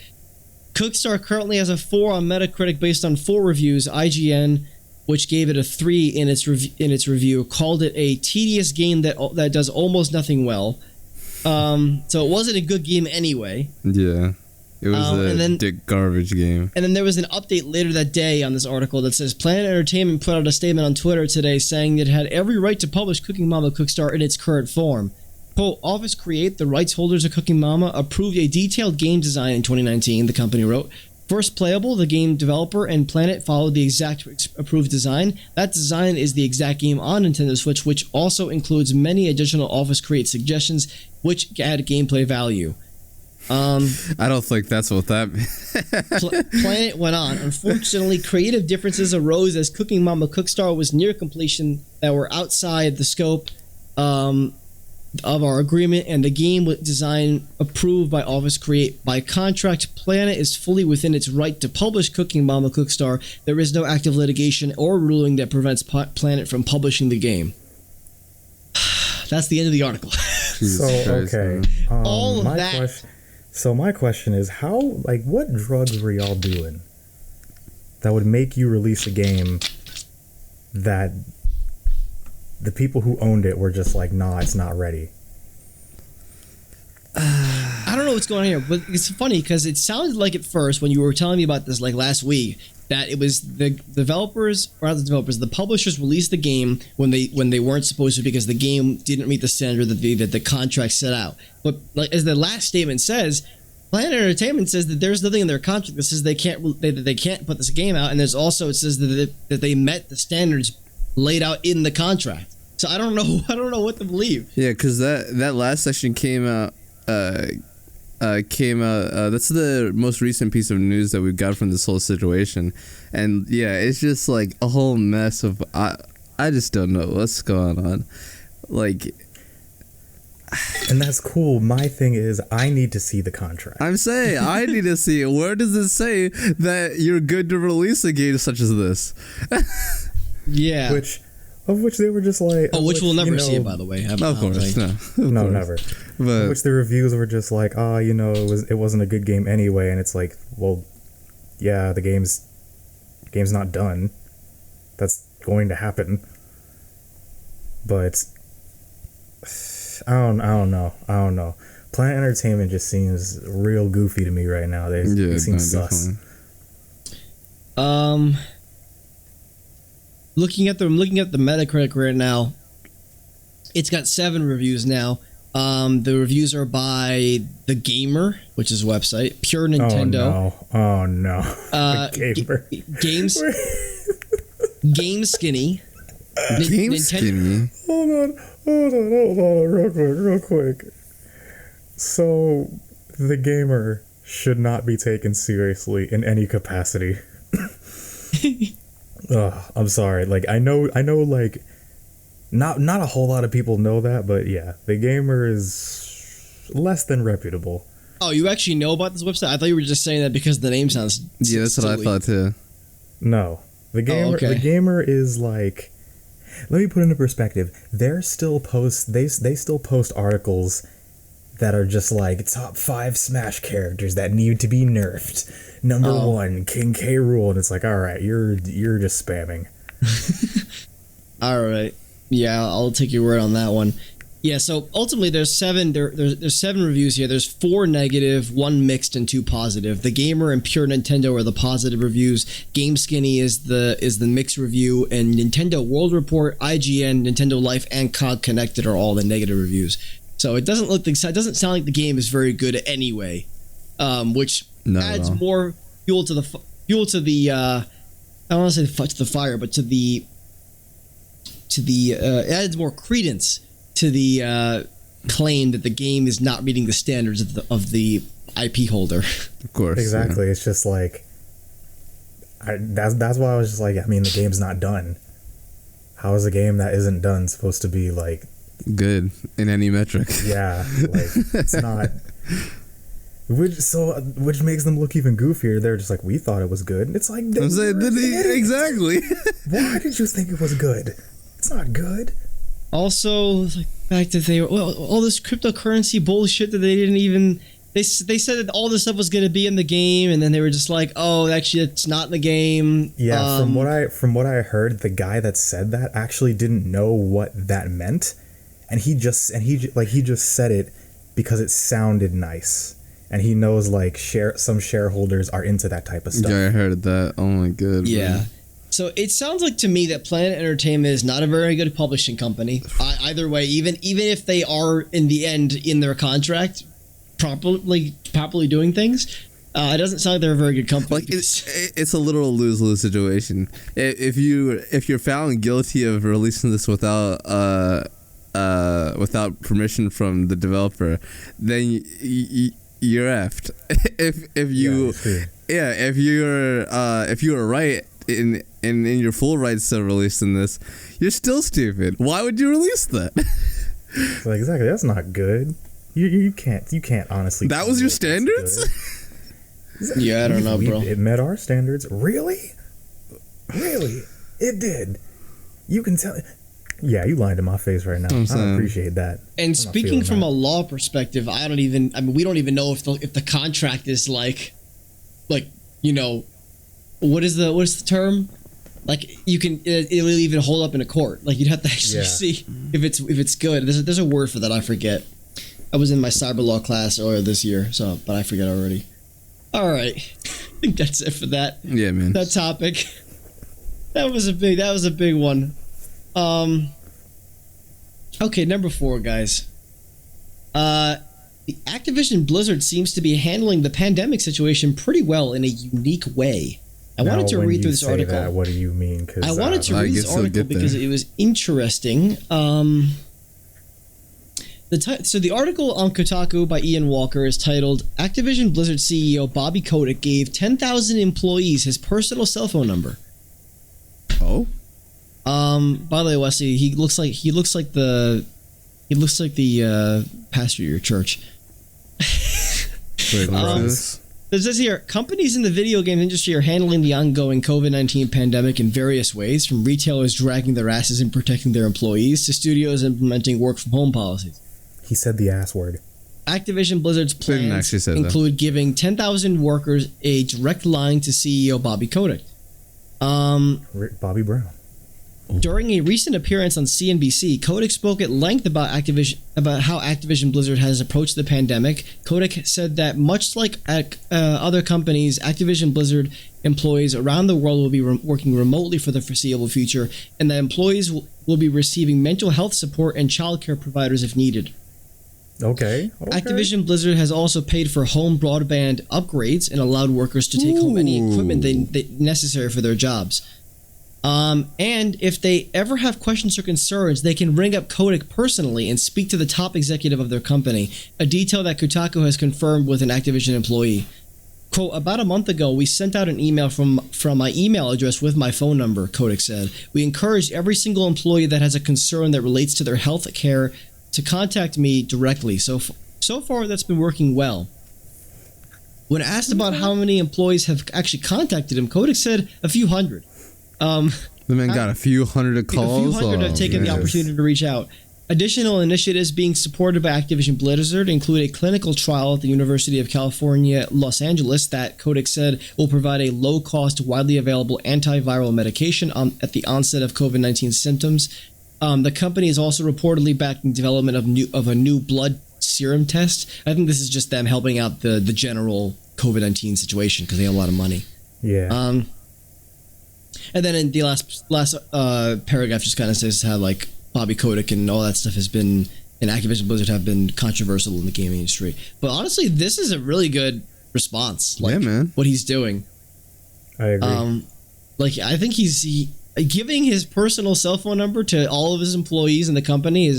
Cookstar currently has a 4 on Metacritic based on 4 reviews. IGN, which gave it a 3 in its review, called it a tedious game that does almost nothing well. So it wasn't a good game anyway. Yeah. It was a dick garbage game. And then there was an update later that day on this article that says Planet Entertainment put out a statement on Twitter today saying that it had every right to publish Cooking Mama Cookstar in its current form. Quote, Office Create, the rights holders of Cooking Mama, approved a detailed game design in 2019, the company wrote, First playable, the game developer and Planet followed the exact approved design. That design is the exact game on Nintendo Switch, which also includes many additional Office Create suggestions, which add gameplay value. I don't think that's what that means. Planet went on. Unfortunately, creative differences arose as Cooking Mama Cookstar was near completion that were outside the scope of our agreement, and the game with design approved by Office Create. By contract, Planet is fully within its right to publish Cooking Mama Cookstar. There is no active litigation or ruling that prevents Planet from publishing the game. That's the end of the article. Jesus Christ, man. All of that. My question is, what drugs were y'all doing that would make you release a game that the people who owned it were just like, nah, it's not ready? I don't know what's going on here, but it's funny because it sounded like at first when you were telling me about this like last week that it was the developers, or not the developers, the publishers released the game when they weren't supposed to because the game didn't meet the standard that the contract set out. But like as the last statement says, Planet Entertainment says that there's nothing in their contract that says they can't put this game out, and there's also it says that they met the standards laid out in the contract. So I don't know what to believe. Yeah, because that last section came out. That's the most recent piece of news that we've got from this whole situation, and yeah, it's just like a whole mess of I just don't know what's going on, like. And that's cool. My thing is, I need to see the contract. I'm saying I need to see it. Where does it say that you're good to release a game such as this? Yeah. Which they were just like... which we'll never see it, by the way. Of course, no, never. But which the reviews were just like, it wasn't a good game anyway, and it's like, well, yeah, the game's not done. That's going to happen. But I don't know. Planet Entertainment just seems real goofy to me right now. They seem sus. Definitely. Looking at the Metacritic right now, it's got 7 reviews now. The reviews are by The Gamer, which is a website, Pure Nintendo. Oh no. Gamer. Game Skinny. Game Skinny. Hold on, real quick. So, The Gamer should not be taken seriously in any capacity. I'm sorry. Like, I know, like, not a whole lot of people know that, but yeah, The Gamer is less than reputable. Oh, you actually know about this website? I thought you were just saying that because the name sounds Yeah, that's silly. what I thought too. No. The Gamer is like, let me put into perspective. They still post articles that are just like top 5 Smash characters that need to be nerfed. Number 1, King K. Rool, and it's like, all right, you're just spamming. All right, yeah, I'll take your word on that one. Yeah, so ultimately there's 7 reviews here. There's 4 negative, 1 mixed, and 2 positive. The Gamer and Pure Nintendo are the positive reviews. Game Skinny is the mixed review, and Nintendo World Report, IGN, Nintendo Life, and COG Connected are all the negative reviews. So it doesn't sound like the game is very good anyway, which adds more fuel to the I don't want to say to the fire, but it adds more credence to the claim that the game is not meeting the standards of the IP holder. Of course. Exactly. Yeah. It's just like, that's why I was just like, I mean, the game's not done. How is a game that isn't done supposed to be like good in any metric? Yeah, like it's not. Which makes them look even goofier. They're just like, we thought it was good. It's like, exactly. Why did you think it was good? It's not good. Also, like the fact that all this cryptocurrency bullshit that they didn't even. They said that all this stuff was going to be in the game, and then they were just like, "Oh, actually, it's not in the game." Yeah, from what I heard, the guy that said that actually didn't know what that meant, and he just said it because it sounded nice, and he knows like some shareholders are into that type of stuff. Yeah, I heard that. Oh my god. Yeah. Man. So it sounds like to me that Planet Entertainment is not a very good publishing company. Either way, even if they are in the end in their contract properly doing things, It doesn't sound like they're a very good company. Like it's a literal lose-lose situation. If you're found guilty of releasing this without permission from the developer, then you're effed. If you're right in your full rights to releasing this, you're still stupid. Why would you release that? Like, exactly, that's not good. You can't honestly. That was your standards? Yeah, I don't know, bro. It met our standards. Really? It did. You can tell. Yeah, you lied to my face right now. I don't appreciate that. And speaking from a law perspective, we don't even know if the contract is like, you know, what is the term? Like, you can it'll even hold up in a court. Like, you'd have to actually see if it's good. There's a word for that. I forget. I was in my cyber law class earlier this year, but I forget already. All right, I think that's it for that. Yeah, man. That topic. That was a big one. Okay, number 4, guys. The Activision Blizzard seems to be handling the pandemic situation pretty well in a unique way. I wanted to read through this article. What do you mean? I wanted to read this article because it was interesting. So the article on Kotaku by Ian Walker is titled "Activision Blizzard CEO Bobby Kotick gave 10,000 employees his personal cell phone number." Oh. By the way, Wesley, he looks like the pastor of your church. Wait, this? It says here, companies in the video game industry are handling the ongoing COVID-19 pandemic in various ways, from retailers dragging their asses in protecting their employees to studios implementing work-from-home policies. He said the ass word. Activision Blizzard's plans include giving 10,000 workers a direct line to CEO Bobby Kotick. Bobby Brown. During a recent appearance on CNBC, Kotick spoke at length about how Activision Blizzard has approached the pandemic. Kotick said that much like other companies, Activision Blizzard employees around the world will be working remotely for the foreseeable future, and that employees will be receiving mental health support and childcare providers if needed. Okay. Activision Blizzard has also paid for home broadband upgrades and allowed workers to take home any equipment they necessary for their jobs. And if they ever have questions or concerns, they can ring up Kotick personally and speak to the top executive of their company, a detail that Kotaku has confirmed with an Activision employee. Quote, about a month ago, we sent out an email from my email address with my phone number, Kotick said. We encourage every single employee that has a concern that relates to their health care to contact me directly. So far, that's been working well. When asked about how many employees have actually contacted him, Kotick said a few hundred. The man got a few hundred calls. A few hundred have taken the opportunity to reach out. Additional initiatives being supported by Activision Blizzard include a clinical trial at the University of California, Los Angeles that Kotick said will provide a low-cost, widely available antiviral medication at the onset of COVID-19 symptoms. The company is also reportedly backing development of a new blood serum test. I think this is just them helping out the general COVID-19 situation because they have a lot of money. Yeah. And then in the last paragraph just kind of says how like Bobby Kotick and all that stuff has been, and Activision Blizzard have been controversial in the gaming industry. But honestly, this is a really good response. Like, yeah, man. What he's doing. I agree. I think he's giving his personal cell phone number to all of his employees in the company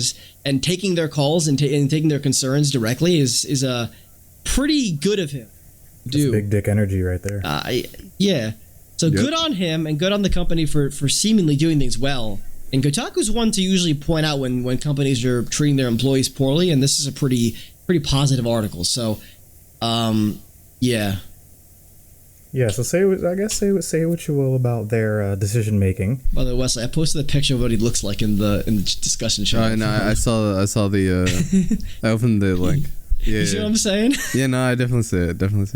and taking their calls and taking their concerns directly is a pretty good of him. That's big dick energy right there. Yeah. So good on him and good on the company for seemingly doing things well. And Kotaku's one to usually point out when companies are treating their employees poorly, and this is a pretty positive article. So, yeah. Yeah, so say what you will about their decision making. By the way, Wesley, I posted a picture of what he looks like in the discussion show. Oh, no, I saw the I opened the link. Yeah, you see what I'm saying? Yeah, no, I definitely see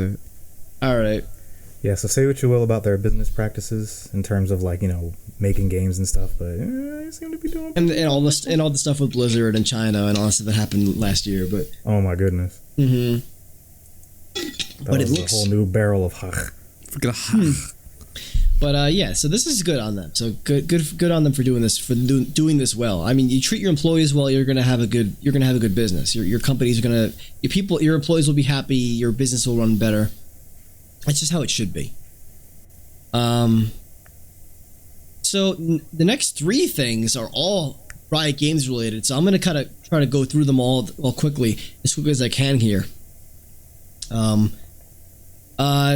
it. All right. Yeah, so say what you will about their business practices in terms of like, making games and stuff, but they seem to be doing and all the stuff with Blizzard and China and all that stuff that happened last year, but oh my goodness. Mm-hmm. But it looks a whole new barrel of hach. But yeah, so this is good on them. So good on them for doing this doing this well. I mean, you treat your employees well, you're gonna have a good business. Your companies are your employees will be happy. Your business will run better. That's just how it should be. So the next three things are all Riot Games related. So I'm going to kind of try to go through them all quickly as I can here.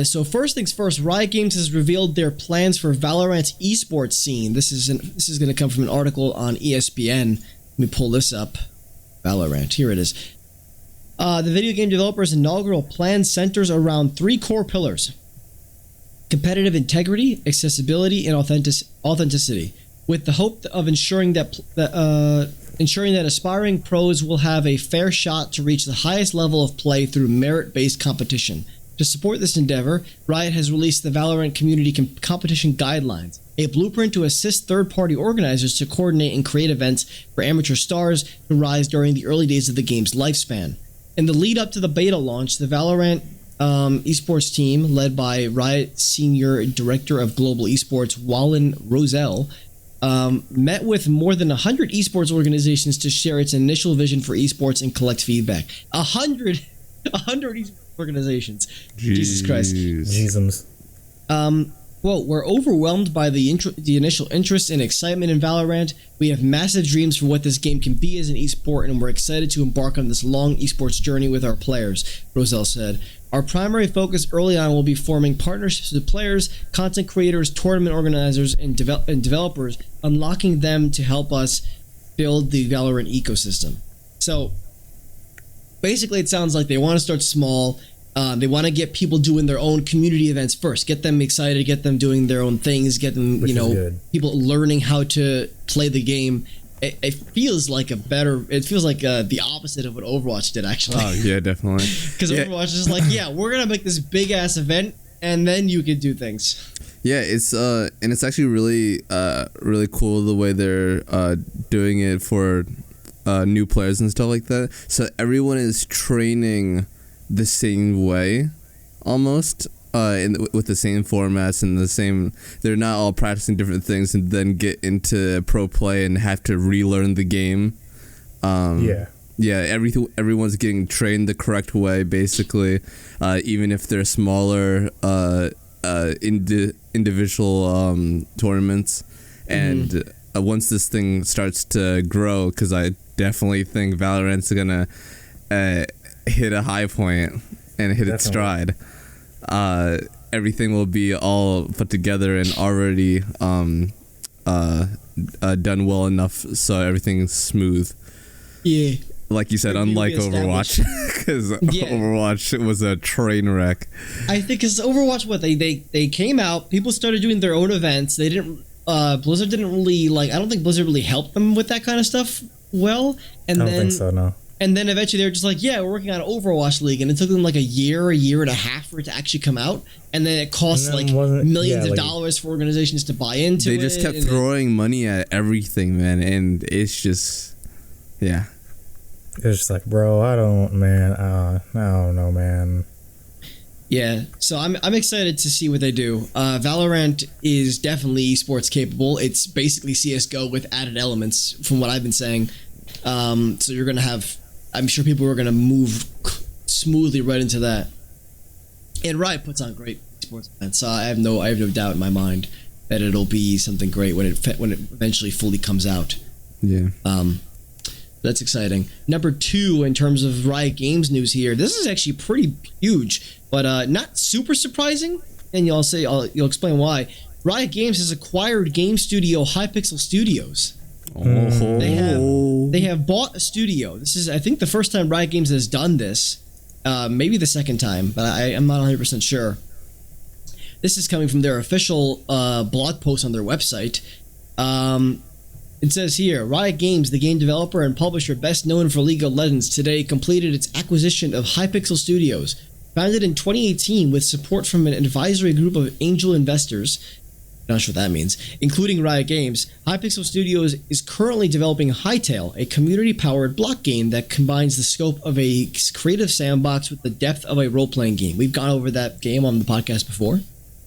So first things first, Riot Games has revealed their plans for Valorant's esports scene. This is going to come from an article on ESPN. Let me pull this up. Valorant, here it is. The video game developer's inaugural plan centers around three core pillars: competitive integrity, accessibility, and authenticity, with the hope of ensuring that aspiring pros will have a fair shot to reach the highest level of play through merit-based competition. To support this endeavor, Riot has released the Valorant Community Competition Guidelines, a blueprint to assist third-party organizers to coordinate and create events for amateur stars to rise during the early days of the game's lifespan. In the lead-up to the beta launch, the Valorant esports team, led by Riot Senior Director of Global Esports Wallen Roselle, met with more than 100 esports organizations to share its initial vision for esports and collect feedback. 100 esports organizations. Jesus Christ. Jesus. Quote, we're overwhelmed by the initial interest and excitement in Valorant. We have massive dreams for what this game can be as an esport, and we're excited to embark on this long esports journey with our players, Roselle said. Our primary focus early on will be forming partnerships with players, content creators, tournament organizers, and developers, unlocking them to help us build the Valorant ecosystem. So, basically it sounds like they want to start small. They want to get people doing their own community events first. Get them excited, get them doing their own things, get them, people learning how to play the game. It feels like the opposite of what Overwatch did, actually. Oh, yeah, definitely. Because Overwatch is like, we're going to make this big-ass event, and then you can do things. Yeah, it's and it's actually really cool the way they're doing it for new players and stuff like that. So everyone is training the same way, almost, with the same formats and the same. They're not all practicing different things and then get into pro play and have to relearn the game. Everyone's getting trained the correct way, basically, even if they're smaller individual tournaments. And once this thing starts to grow, because I definitely think Valorant's gonna hit a high point and hit its stride, everything will be all put together and already done well enough so everything's smooth. Yeah. Like you said, unlike Overwatch, because Overwatch was a train wreck. I think because Overwatch, they came out, people started doing their own events. They didn't. Blizzard didn't really I don't think Blizzard really helped them with that kind of stuff well. And I don't think so, no. And then eventually they were just like, we're working on Overwatch League, and it took them like a year and a half for it to actually come out, and then it cost millions of dollars for organizations to buy into it. They just kept throwing money at everything, man, and it's just, It's just like, bro, I don't know, man. Yeah, so I'm excited to see what they do. Valorant is definitely esports capable. It's basically CSGO with added elements, from what I've been saying. So you're gonna have, I'm sure people are gonna move smoothly right into that. And Riot puts on great esports events, so I have no doubt in my mind that it'll be something great when it eventually fully comes out. Yeah. That's exciting. Number 2, in terms of Riot Games news here, this is actually pretty huge, but not super surprising. And you'll explain why. Riot Games has acquired game studio Hypixel Studios. They have bought a studio. This is, I think, the first time Riot Games has done this. Maybe the second time, but I'm not 100% sure. This is coming from their official blog post on their website. It says here, Riot Games, the game developer and publisher best known for League of Legends, today completed its acquisition of Hypixel Studios. Founded in 2018 with support from an advisory group of angel investors, not sure what that means, including Riot Games, Hypixel Studios is currently developing Hytale, a community-powered block game that combines the scope of a creative sandbox with the depth of a role-playing game. We've gone over that game on the podcast before.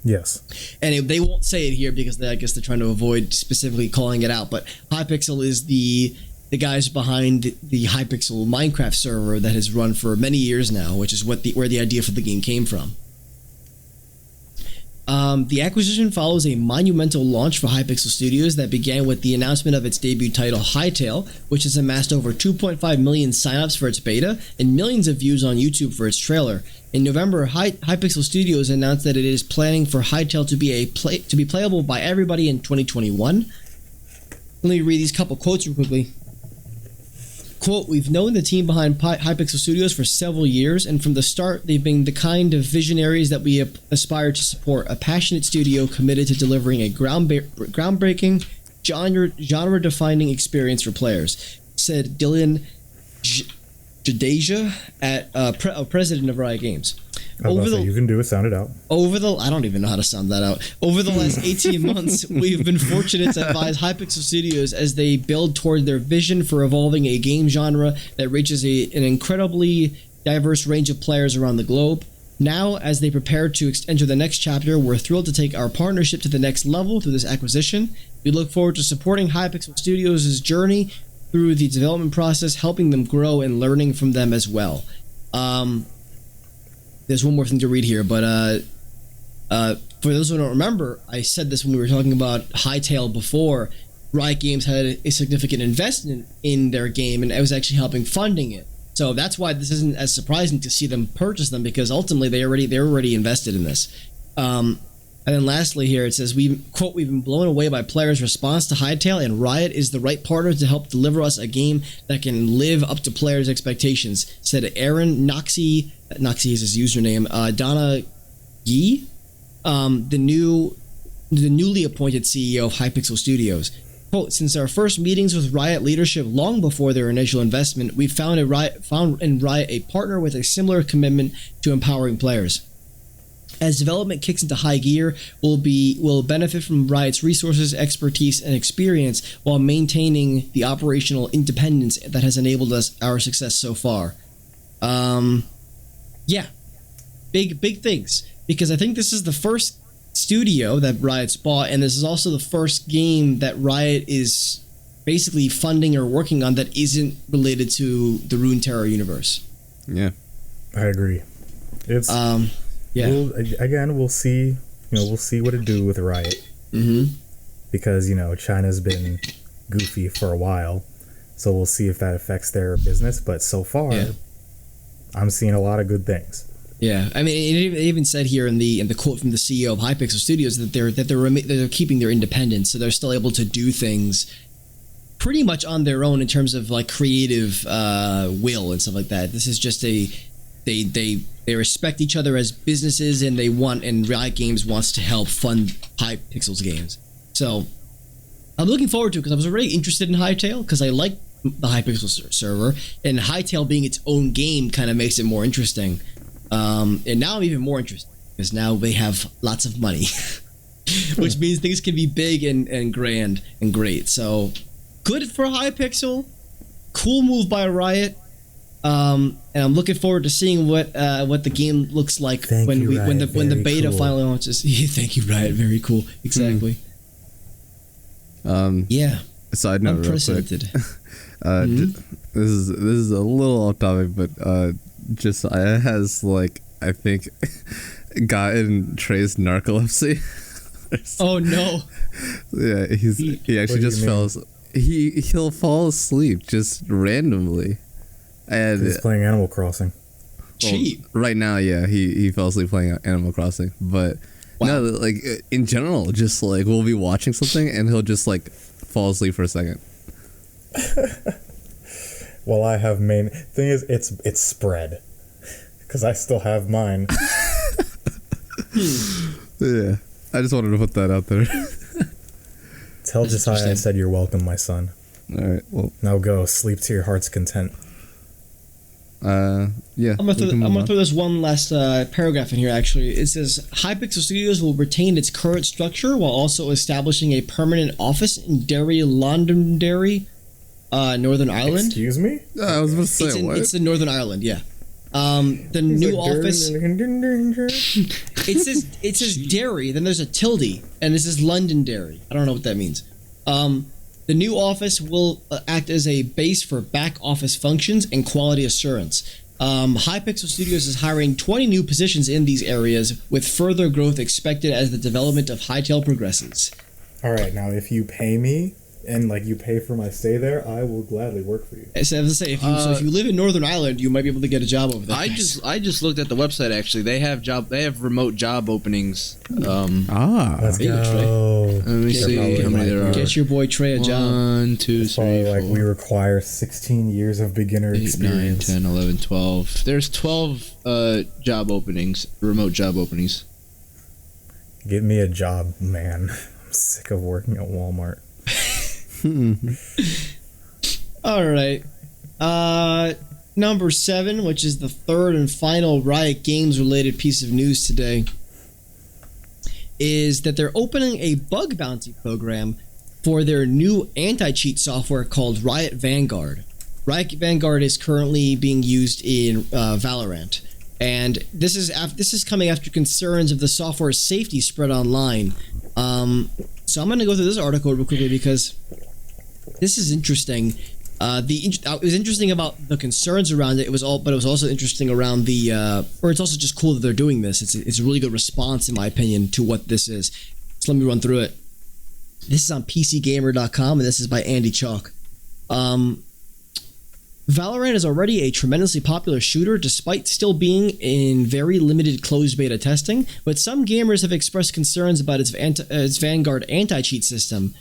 Yes. And they won't say it here because I guess they're trying to avoid specifically calling it out, but Hypixel is the guys behind the Hypixel Minecraft server that has run for many years now, which is where the idea for the game came from. The acquisition follows a monumental launch for Hypixel Studios that began with the announcement of its debut title, Hytale, which has amassed over 2.5 million signups for its beta and millions of views on YouTube for its trailer. In November, Hypixel Studios announced that it is planning for Hytale to be playable by everybody in 2021. Let me read these couple quotes real quickly. Quote, "We've known the team behind Hypixel Studios for several years, and from the start, they've been the kind of visionaries that we aspire to support. A passionate studio committed to delivering a groundbreaking, genre-defining experience for players," said Dylan Jadeja, president of Riot Games. You can do it. Sound it out. I don't even know how to sound that out. Over the last 18 months, we've been fortunate to advise Hypixel Studios as they build toward their vision for evolving a game genre that reaches an incredibly diverse range of players around the globe. Now, as they prepare to enter the next chapter, we're thrilled to take our partnership to the next level through this acquisition. We look forward to supporting Hypixel Studios' journey through the development process, helping them grow and learning from them as well. There's one more thing to read here, but for those who don't remember, I said this when we were talking about Hytale before. Riot Games had a significant investment in their game, and it was actually helping funding it. So that's why this isn't as surprising to see them purchase them, because ultimately they're already invested in this. And then lastly here, it says, we've been blown away by players' response to Hytale, and Riot is the right partner to help deliver us a game that can live up to players' expectations, said Aaron Noxie is his username, Donna Yee, the newly appointed CEO of Hypixel Studios. Quote, "Since our first meetings with Riot leadership long before their initial investment, we found in Riot a partner with a similar commitment to empowering players. As development kicks into high gear, we'll benefit from Riot's resources, expertise, and experience while maintaining the operational independence that has enabled our success so far." Yeah, big things, because I think this is the first studio that Riot's bought, and this is also the first game that Riot is basically funding or working on that isn't related to the Runeterra universe. Yeah, I agree. It's yeah. We'll see. We'll see what it do with Riot. Mm-hmm. Because China's been goofy for a while, so we'll see if that affects their business. But so far, I'm seeing a lot of good things. Yeah, I mean, it even said here in the quote from the CEO of Hypixel Studios that they're keeping their independence, so they're still able to do things pretty much on their own in terms of like creative will and stuff like that. This is just they respect each other as businesses, and Riot Games wants to help fund Hypixel's games. So I'm looking forward to it, because I was already interested in Hytale because I like the Hypixel server, and Hytale being its own game kind of makes it more interesting. And now I'm even more interested because now they have lots of money, which means things can be big and grand and great. So good for Hypixel. Cool move by Riot. And I'm looking forward to seeing what the game looks like when the beta finally launches. Thank you, Riot. Very cool. Exactly. Yeah. Side note, real quick. This is a little off topic, but just it has I think gotten Trey's narcolepsy. Oh no. Yeah, he actually just he'll fall asleep just randomly. And he's playing Animal Crossing. Cheap. Right now, yeah, he fell asleep playing Animal Crossing, but no, in general, just we'll be watching something and he'll just fall asleep for a second. Well, I have thing is it's spread because I still have mine. Yeah, I just wanted to put that out there. Tell Josiah I said you're welcome, my son. All right, well, now go sleep to your heart's content. Yeah. I'm gonna throw this one last paragraph in here. Actually, it says Hypixel Studios will retain its current structure while also establishing a permanent office in Derry, Londonderry, Northern Ireland. Excuse me? I was about to say what? It's in Northern Ireland. Yeah. The new office. It says Derry. Then there's a tilde, and this is Londonderry. I don't know what that means. The new office will act as a base for back office functions and quality assurance. Hypixel Studios is hiring 20 new positions in these areas, with further growth expected as the development of Hytale progresses. All right, now if you pay me and like you pay for my stay there, I will gladly work for you. So as I say, if you live in Northern Ireland, you might be able to get a job over there. I just looked at the website. Actually, they have remote job openings. Let's Hey, go. Let me see how many there are. Get your boy Trey a job. 1, 2, 3, Probably 4, like we require 16 years of beginner 8, 9, experience. 10, 11, 12. There's 12 job openings, remote job openings. Get me a job, man. I'm sick of working at Walmart. All right. Number 7, which is the third and final Riot Games related piece of news today, is that they're opening a bug bounty program for their new anti-cheat software called Riot Vanguard. Riot Vanguard is currently being used in Valorant, and this is coming after concerns of the software's safety spread online. So I'm going to go through this article real quickly because this is interesting. It was interesting about the concerns around it. But it was also interesting around it's also just cool that they're doing this. It's a really good response, in my opinion, to what this is. So let me run through it. This is on PCGamer.com, and this is by Andy Chalk. Valorant is already a tremendously popular shooter despite still being in very limited closed beta testing, but some gamers have expressed concerns about its Vanguard anti-cheat system.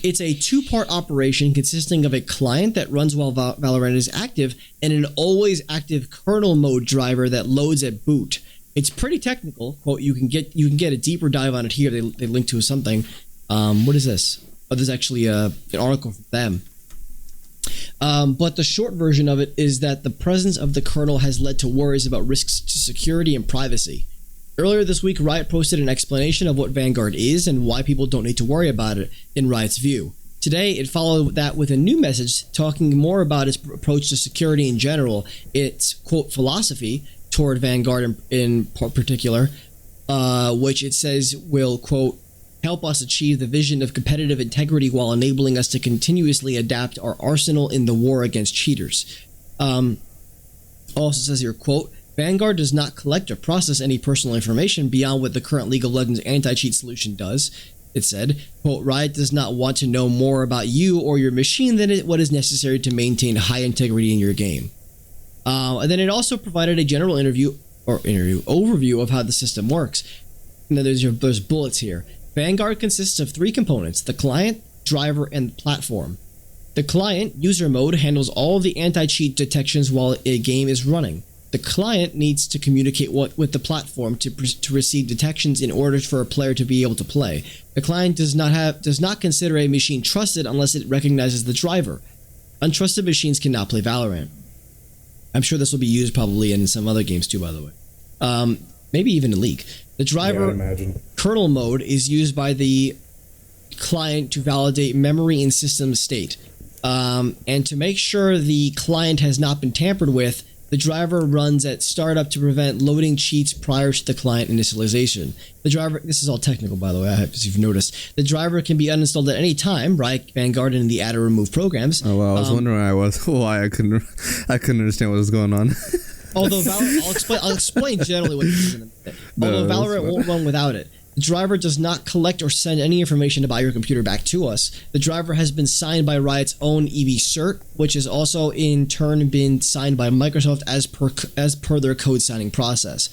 It's a two-part operation consisting of a client that runs while Valorant is active and an always active kernel mode driver that loads at boot. It's pretty technical. Quote, you can get a deeper dive on it here. They link to something. What is this? Oh, there's actually an article from them. But the short version of it is that the presence of the kernel has led to worries about risks to security and privacy. Earlier this week, Riot posted an explanation of what Vanguard is and why people don't need to worry about it in Riot's view. Today, it followed that with a new message talking more about its approach to security in general, its, quote, philosophy toward Vanguard in particular, which it says will, quote, help us achieve the vision of competitive integrity while enabling us to continuously adapt our arsenal in the war against cheaters. Also says here, quote, Vanguard does not collect or process any personal information beyond what the current League of Legends anti-cheat solution does. It said, quote, Riot does not want to know more about you or your machine than what is necessary to maintain high integrity in your game. And then it also provided a general overview of how the system works. And then there's bullets here. Vanguard consists of 3 components: the client, driver, and platform. The client, user mode, handles all of the anti-cheat detections while a game is running. The client needs to communicate with the platform to receive detections in order for a player to be able to play. The client does not consider a machine trusted unless it recognizes the driver. Untrusted machines cannot play Valorant. I'm sure this will be used probably in some other games too, by the way. Maybe even in League. The driver kernel mode is used by the client to validate memory and system state. And to make sure the client has not been tampered with, the driver runs at startup to prevent loading cheats prior to the client initialization. The driver, this is all technical by the way, as you've noticed. The driver can be uninstalled at any time, right? Vanguard and the add or remove programs. Oh well, I was wondering why I couldn't understand what was going on. Although I'll explain generally what this is in a minute. Although Valorant won't run without it. The driver does not collect or send any information about your computer back to us. The driver has been signed by Riot's own EV Cert, which has also in turn been signed by Microsoft as per their code signing process.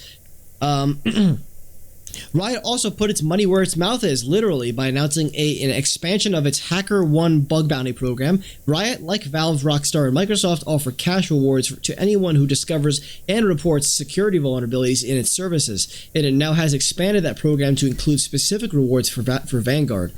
Riot also put its money where its mouth is, literally, by announcing an expansion of its HackerOne bug bounty program. Riot, like Valve, Rockstar, and Microsoft, offer cash rewards to anyone who discovers and reports security vulnerabilities in its services. And it now has expanded that program to include specific rewards for Vanguard.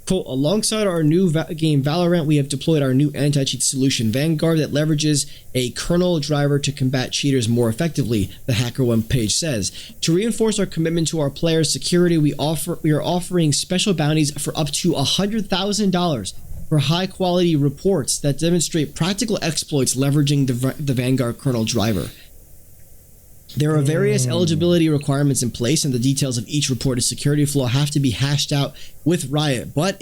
Quote, alongside our new game Valorant, we have deployed our new anti-cheat solution Vanguard that leverages a kernel driver to combat cheaters more effectively, the HackerOne page says. To reinforce our commitment to our players' security, we are offering special bounties for up to $100,000 for high-quality reports that demonstrate practical exploits leveraging the Vanguard kernel driver. There are various eligibility requirements in place, and the details of each reported security flaw have to be hashed out with Riot. But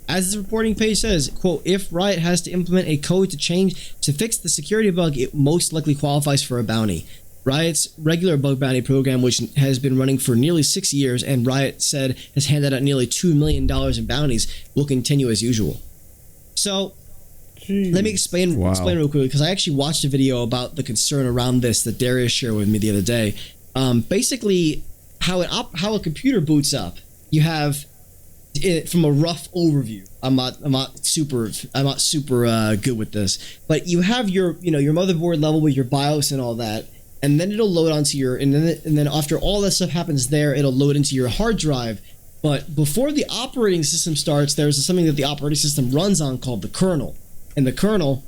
As the reporting page says, quote, if Riot has to implement a code to fix the security bug, it most likely qualifies for a bounty. Riot's regular bug bounty program, which has been running for nearly 6 years, and Riot said has handed out nearly $2 million in bounties, will continue as usual. So, let me explain real quickly, because I actually watched a video about the concern around this that Darius shared with me the other day. Basically, how a computer boots up, you have it from a rough overview. I'm not super good with this, but you have your motherboard level with your BIOS and all that, and then it'll load onto your and then after all that stuff happens there, it'll load into your hard drive. But before the operating system starts, there's something that the operating system runs on called the kernel. And the kernel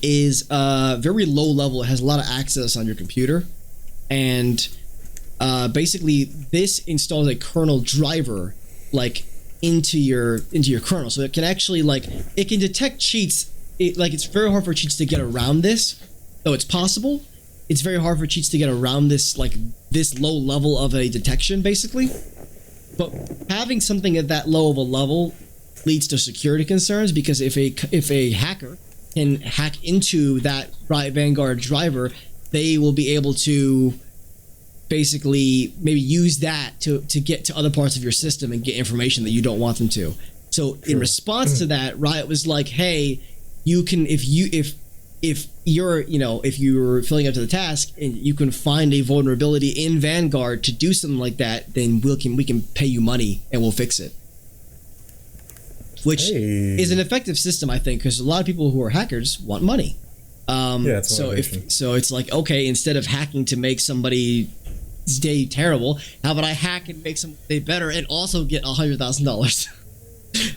is very low level. It has a lot of access on your computer. And basically, this installs a kernel driver like into your kernel. So it can actually it can detect cheats. It's very hard for cheats to get around this, though it's possible. It's very hard for cheats to get around this this low level of a detection, basically. But having something at that low of a level leads to security concerns, because if a hacker can hack into that Riot Vanguard driver, they will be able to basically maybe use that to get to other parts of your system and get information that you don't want them to. So in response to that, Riot was like, hey, you can if you're filling up to the task and you can find a vulnerability in Vanguard to do something like that, then we can pay you money and we'll fix it. Which is an effective system, I think, because a lot of people who are hackers want money. It's so it's like, okay, instead of hacking to make somebody's day terrible, how about I hack and make somebody's day better and also get $100,000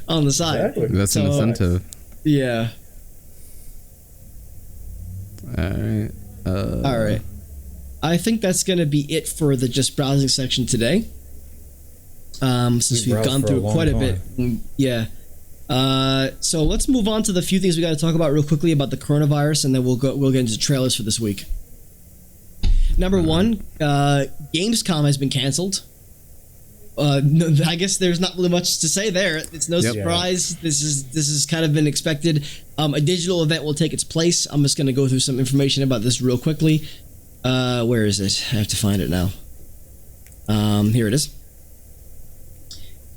on the side? Exactly. That's an incentive. Yeah. All right. I think that's going to be it for the just browsing section today. Since we've gone through quite a bit. Yeah. So let's move on to the few things we got to talk about real quickly about the coronavirus, and then we'll get into trailers for this week. Number one, Gamescom has been canceled. I guess there's not really much to say there. It's no surprise. Yeah. This has kind of been expected. A digital event will take its place. I'm just going to go through some information about this real quickly. Where is it? I have to find it now. Here it is.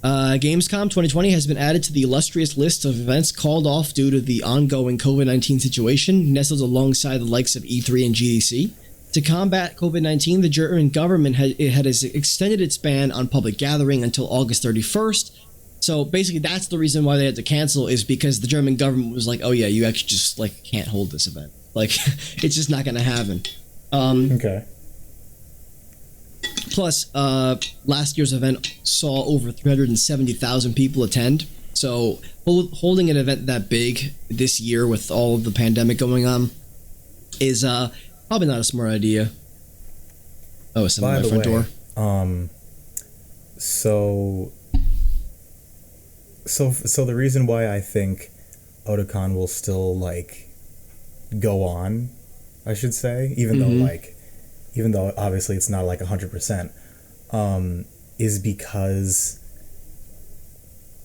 Gamescom 2020 has been added to the illustrious list of events called off due to the ongoing COVID-19 situation, nestled alongside the likes of E3 and GDC. To combat COVID-19, the German government has extended its ban on public gathering until August 31st. So basically, that's the reason why they had to cancel, is because the German government was like, "Oh yeah, you actually just can't hold this event. It's just not going to happen." Okay. Plus, last year's event saw over 370,000 people attend. So holding an event that big this year with all of the pandemic going on is probably not a smart idea. Oh, someone at my front door. So the reason why I think Otakon will still go on, I should say, even though obviously it's not 100%, is because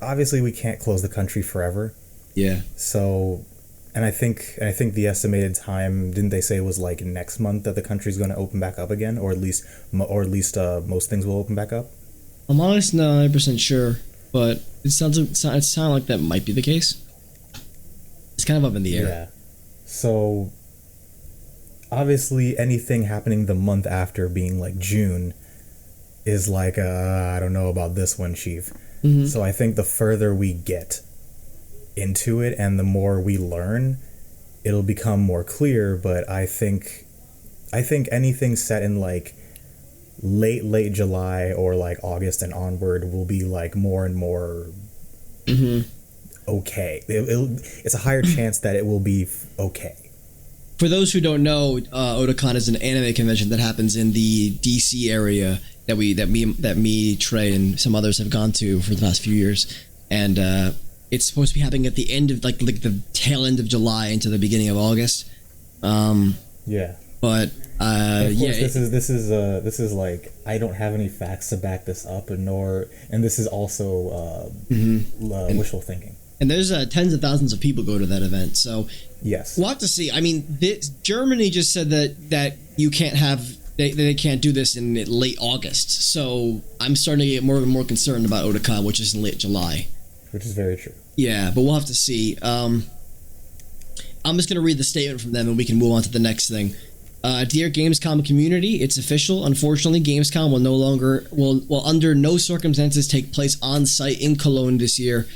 obviously we can't close the country forever. Yeah. So, and I think the estimated time, didn't they say it was next month that the country's going to open back up again, or at least most things will open back up? I'm honestly not 100% sure, but it sounds like that might be the case. It's kind of up in the air. Yeah. So obviously anything happening the month after, being June, is I don't know about this one, Chief. Mm-hmm. So I think the further we get into it and the more we learn, it'll become more clear. But I think anything set in late July or August and onward will be more and more okay. It's a higher chance that it will be okay. For those who don't know, Otakon is an anime convention that happens in the DC area that me, Trey, and some others have gone to for the past few years, and it's supposed to be happening at the end of the tail end of July into the beginning of August. Yeah. But Of yeah, course, this is like I don't have any facts to back this up, and this is also wishful thinking. and there's tens of thousands of people go to that event. So Yes. we'll have to see. I mean, Germany just said that you can't have they can't do this in late August. So I'm starting to get more and more concerned about Otakon, which is in late July. Which is very true. Yeah, but we'll have to see. I'm just going to read the statement from them, and we can move on to the next thing. Dear Gamescom community, it's official. Unfortunately, Gamescom will under no circumstances take place on site in Cologne this year.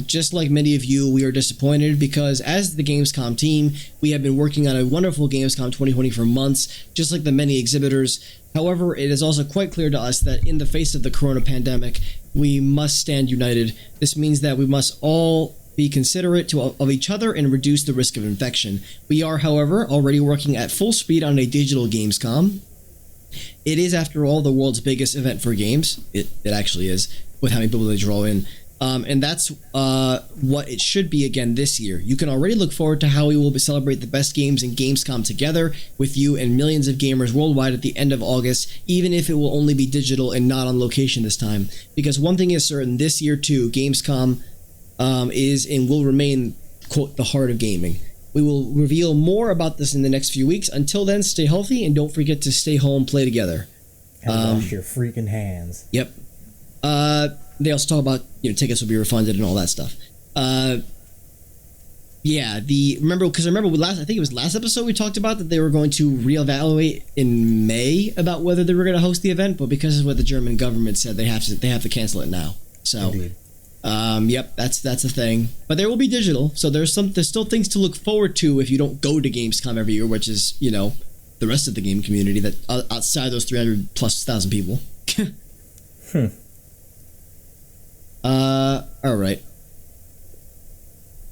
Just like many of you, we are disappointed because as the Gamescom team, we have been working on a wonderful Gamescom 2020 for months, just like the many exhibitors. However, it is also quite clear to us that in the face of the corona pandemic, we must stand united. This means that we must all be considerate of each other and reduce the risk of infection. We are, however, already working at full speed on a digital Gamescom. It is, after all, the world's biggest event for games. It actually is, with how many people they draw in. And that's what it should be again this year. You can already look forward to how we will celebrate the best games in Gamescom together with you and millions of gamers worldwide at the end of August, even if it will only be digital and not on location this time. Because one thing is certain, this year too, Gamescom is and will remain, quote, the heart of gaming. We will reveal more about this in the next few weeks. Until then, stay healthy and don't forget to stay home, play together. And wash your freaking hands. Yep. They also talk about, tickets will be refunded and all that stuff. Yeah, remember, I think it was last episode we talked about that they were going to reevaluate in May about whether they were going to host the event, but because of what the German government said, they have to cancel it now. So, Indeed. Yep, that's a thing. But there will be digital, so there's still things to look forward to if you don't go to Gamescom every year, which is the rest of the game community that outside those 300,000+ people. All right.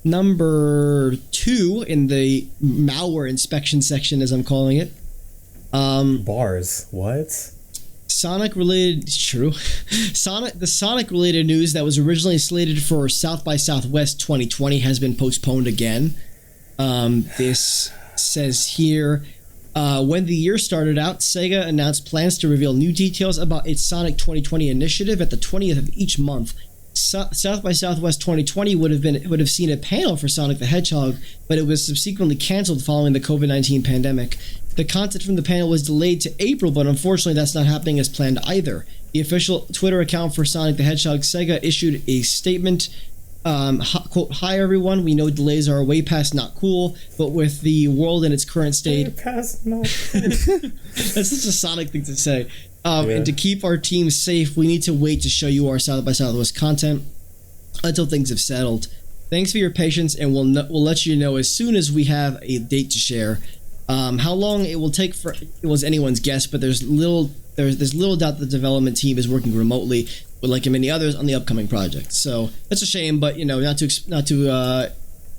Number 2 in the malware inspection section, as I'm calling it. Bars. What? Sonic related, true. The Sonic related news that was originally slated for South by Southwest 2020 has been postponed again. This says here, when the year started out, Sega announced plans to reveal new details about its Sonic 2020 initiative at the 20th of each month. South by Southwest 2020 would have seen a panel for Sonic the Hedgehog, but it was subsequently canceled following the COVID-19 pandemic. The content from the panel was delayed to April, but unfortunately that's not happening as planned either. The official Twitter account for Sonic the Hedgehog Sega issued a statement, quote, "Hi everyone, we know delays are way past not cool, but with the world in its current state..." Way past not cool. That's such a Sonic thing to say. And to keep our team safe, we need to wait to show you our South by Southwest content until things have settled. Thanks for your patience, and we'll let you know as soon as we have a date to share. How long it will take it was anyone's guess, but there's little doubt the development team is working remotely, with like many others, on the upcoming project. So that's a shame, but not too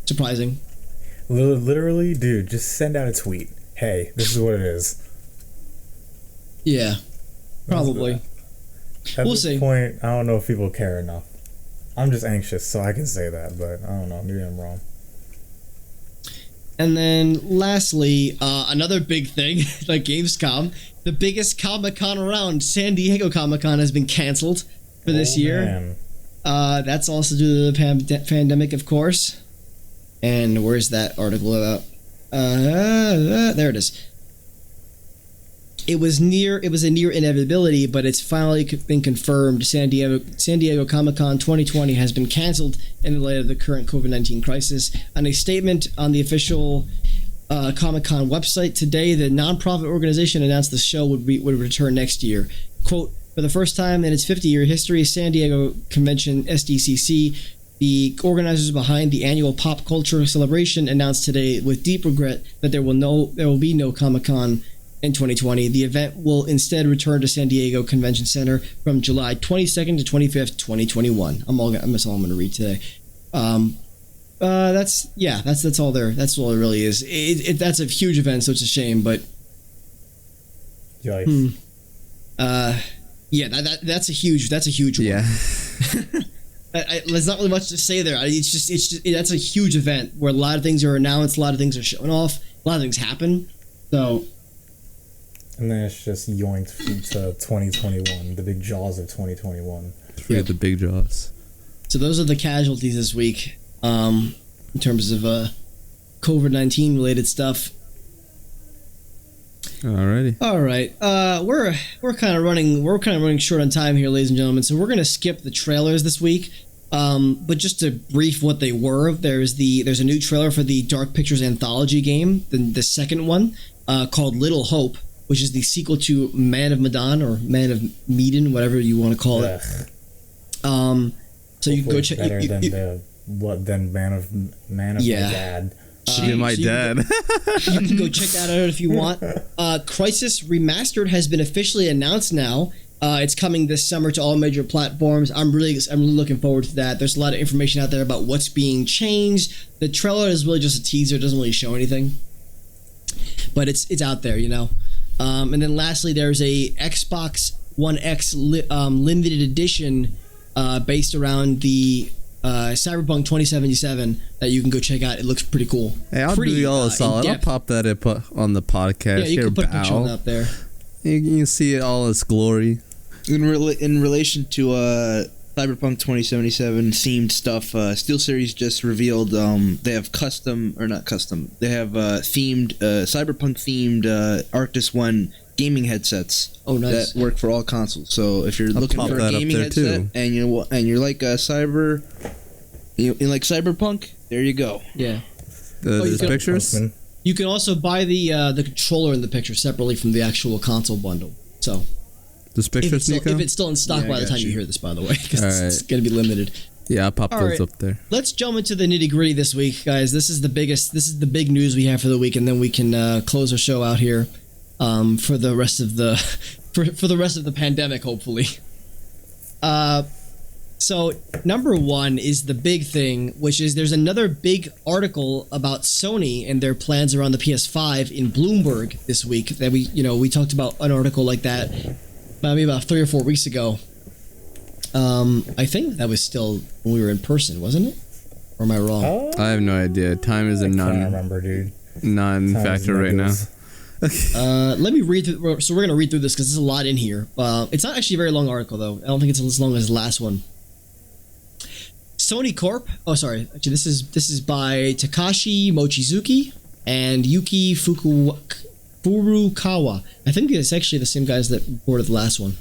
surprising. Literally, dude, just send out a tweet. Hey, this is what it is. Yeah. Probably. At We'll this see. point, I don't know if people care enough. I'm just anxious, so I can say that, but I don't know. Maybe I'm wrong. And then lastly, another big thing, like Gamescom, the biggest Comic-Con around, San Diego Comic-Con, has been canceled for this year. Man. That's also due to the pandemic, of course. And where's that article about? There it is. It was a near inevitability, but it's finally been confirmed. San Diego Comic-Con 2020 has been canceled in light of the current COVID-19 crisis. On a statement on the official Comic-Con website today, the nonprofit organization announced the show would return next year. Quote, "For the first time in its 50-year history, San Diego Convention SDCC, the organizers behind the annual pop culture celebration, announced today with deep regret that there will be no Comic-Con in 2020. The event will instead return to San Diego Convention Center from July 22nd to 25th, 2021. That's all I'm going to read today. That's all there. That's all it really is. That's a huge event, so it's a shame, but Yikes. that's a huge one. Yeah. There's not really much to say there. It's just that's a huge event where a lot of things are announced, a lot of things are showing off, a lot of things happen. So, And then it's just yoinked to 2021, the big jaws of 2021. Forget the big jaws. so those are the casualties this week, in terms of COVID-19 related stuff. Alrighty. All right, we're kind of running short on time here, ladies and gentlemen. So we're gonna skip the trailers this week. But just to brief what they were, there's a new trailer for the Dark Pictures anthology game, the second one, called Little Hope, which is the sequel to Man of Medan or Man of Medan, whatever you want to call it. So you can go check. Better than Man of Yeah. Medan. Shit, my dad. You can go check that out if you want. Crysis Remastered has been officially announced now. It's coming this summer to all major platforms. I'm really looking forward to that. There's a lot of information out there about what's being changed. The trailer is really just a teaser. It doesn't really show anything. But it's out there, you know. And then lastly, there's a Xbox One X limited edition based around the Cyberpunk 2077 that you can go check out. It looks pretty cool. Hey, I'll do y'all a solid. I'll pop that up on the podcast. Yeah, you Here, can put a picture Bow. out there. You can see it all its glory. In relation to Cyberpunk 2077 themed stuff, SteelSeries just revealed they have they have themed Cyberpunk themed Arctis One gaming headsets. Oh, nice. That work for all consoles. So if you're looking pop for that a up gaming there, headset too. and you're like you like Cyberpunk, there you go. Yeah. Those you can- pictures. Postman. You can also buy the controller and the picture separately from the actual console bundle. So Those pictures, if Nico. it's still in stock Yeah, by I the got time you you. hear this, by the way, because it's Alright. going to be limited. Yeah, I'll pop All those right. up there. Let's jump into the nitty gritty this week, guys. This is the big news we have for the week, and then we can close our show out here for the rest of the for the rest of the pandemic, hopefully. So number one is the big thing, which is there's another big article about Sony and their plans around the PS5 in Bloomberg this week that we talked about an article like that maybe about 3 or 4 weeks ago. I think that was still when we were in person, wasn't it? Or am I wrong? I have no idea. Time is a I can't remember, dude. non-factor right now. Let me read through. So we're gonna read through this because there's a lot in here. It's not actually a very long article though. I don't think it's as long as the last one. Sony Corp. Oh, sorry. Actually, this is by Takashi Mochizuki and Yuki Furukawa. I think it's actually the same guys that reported the last one.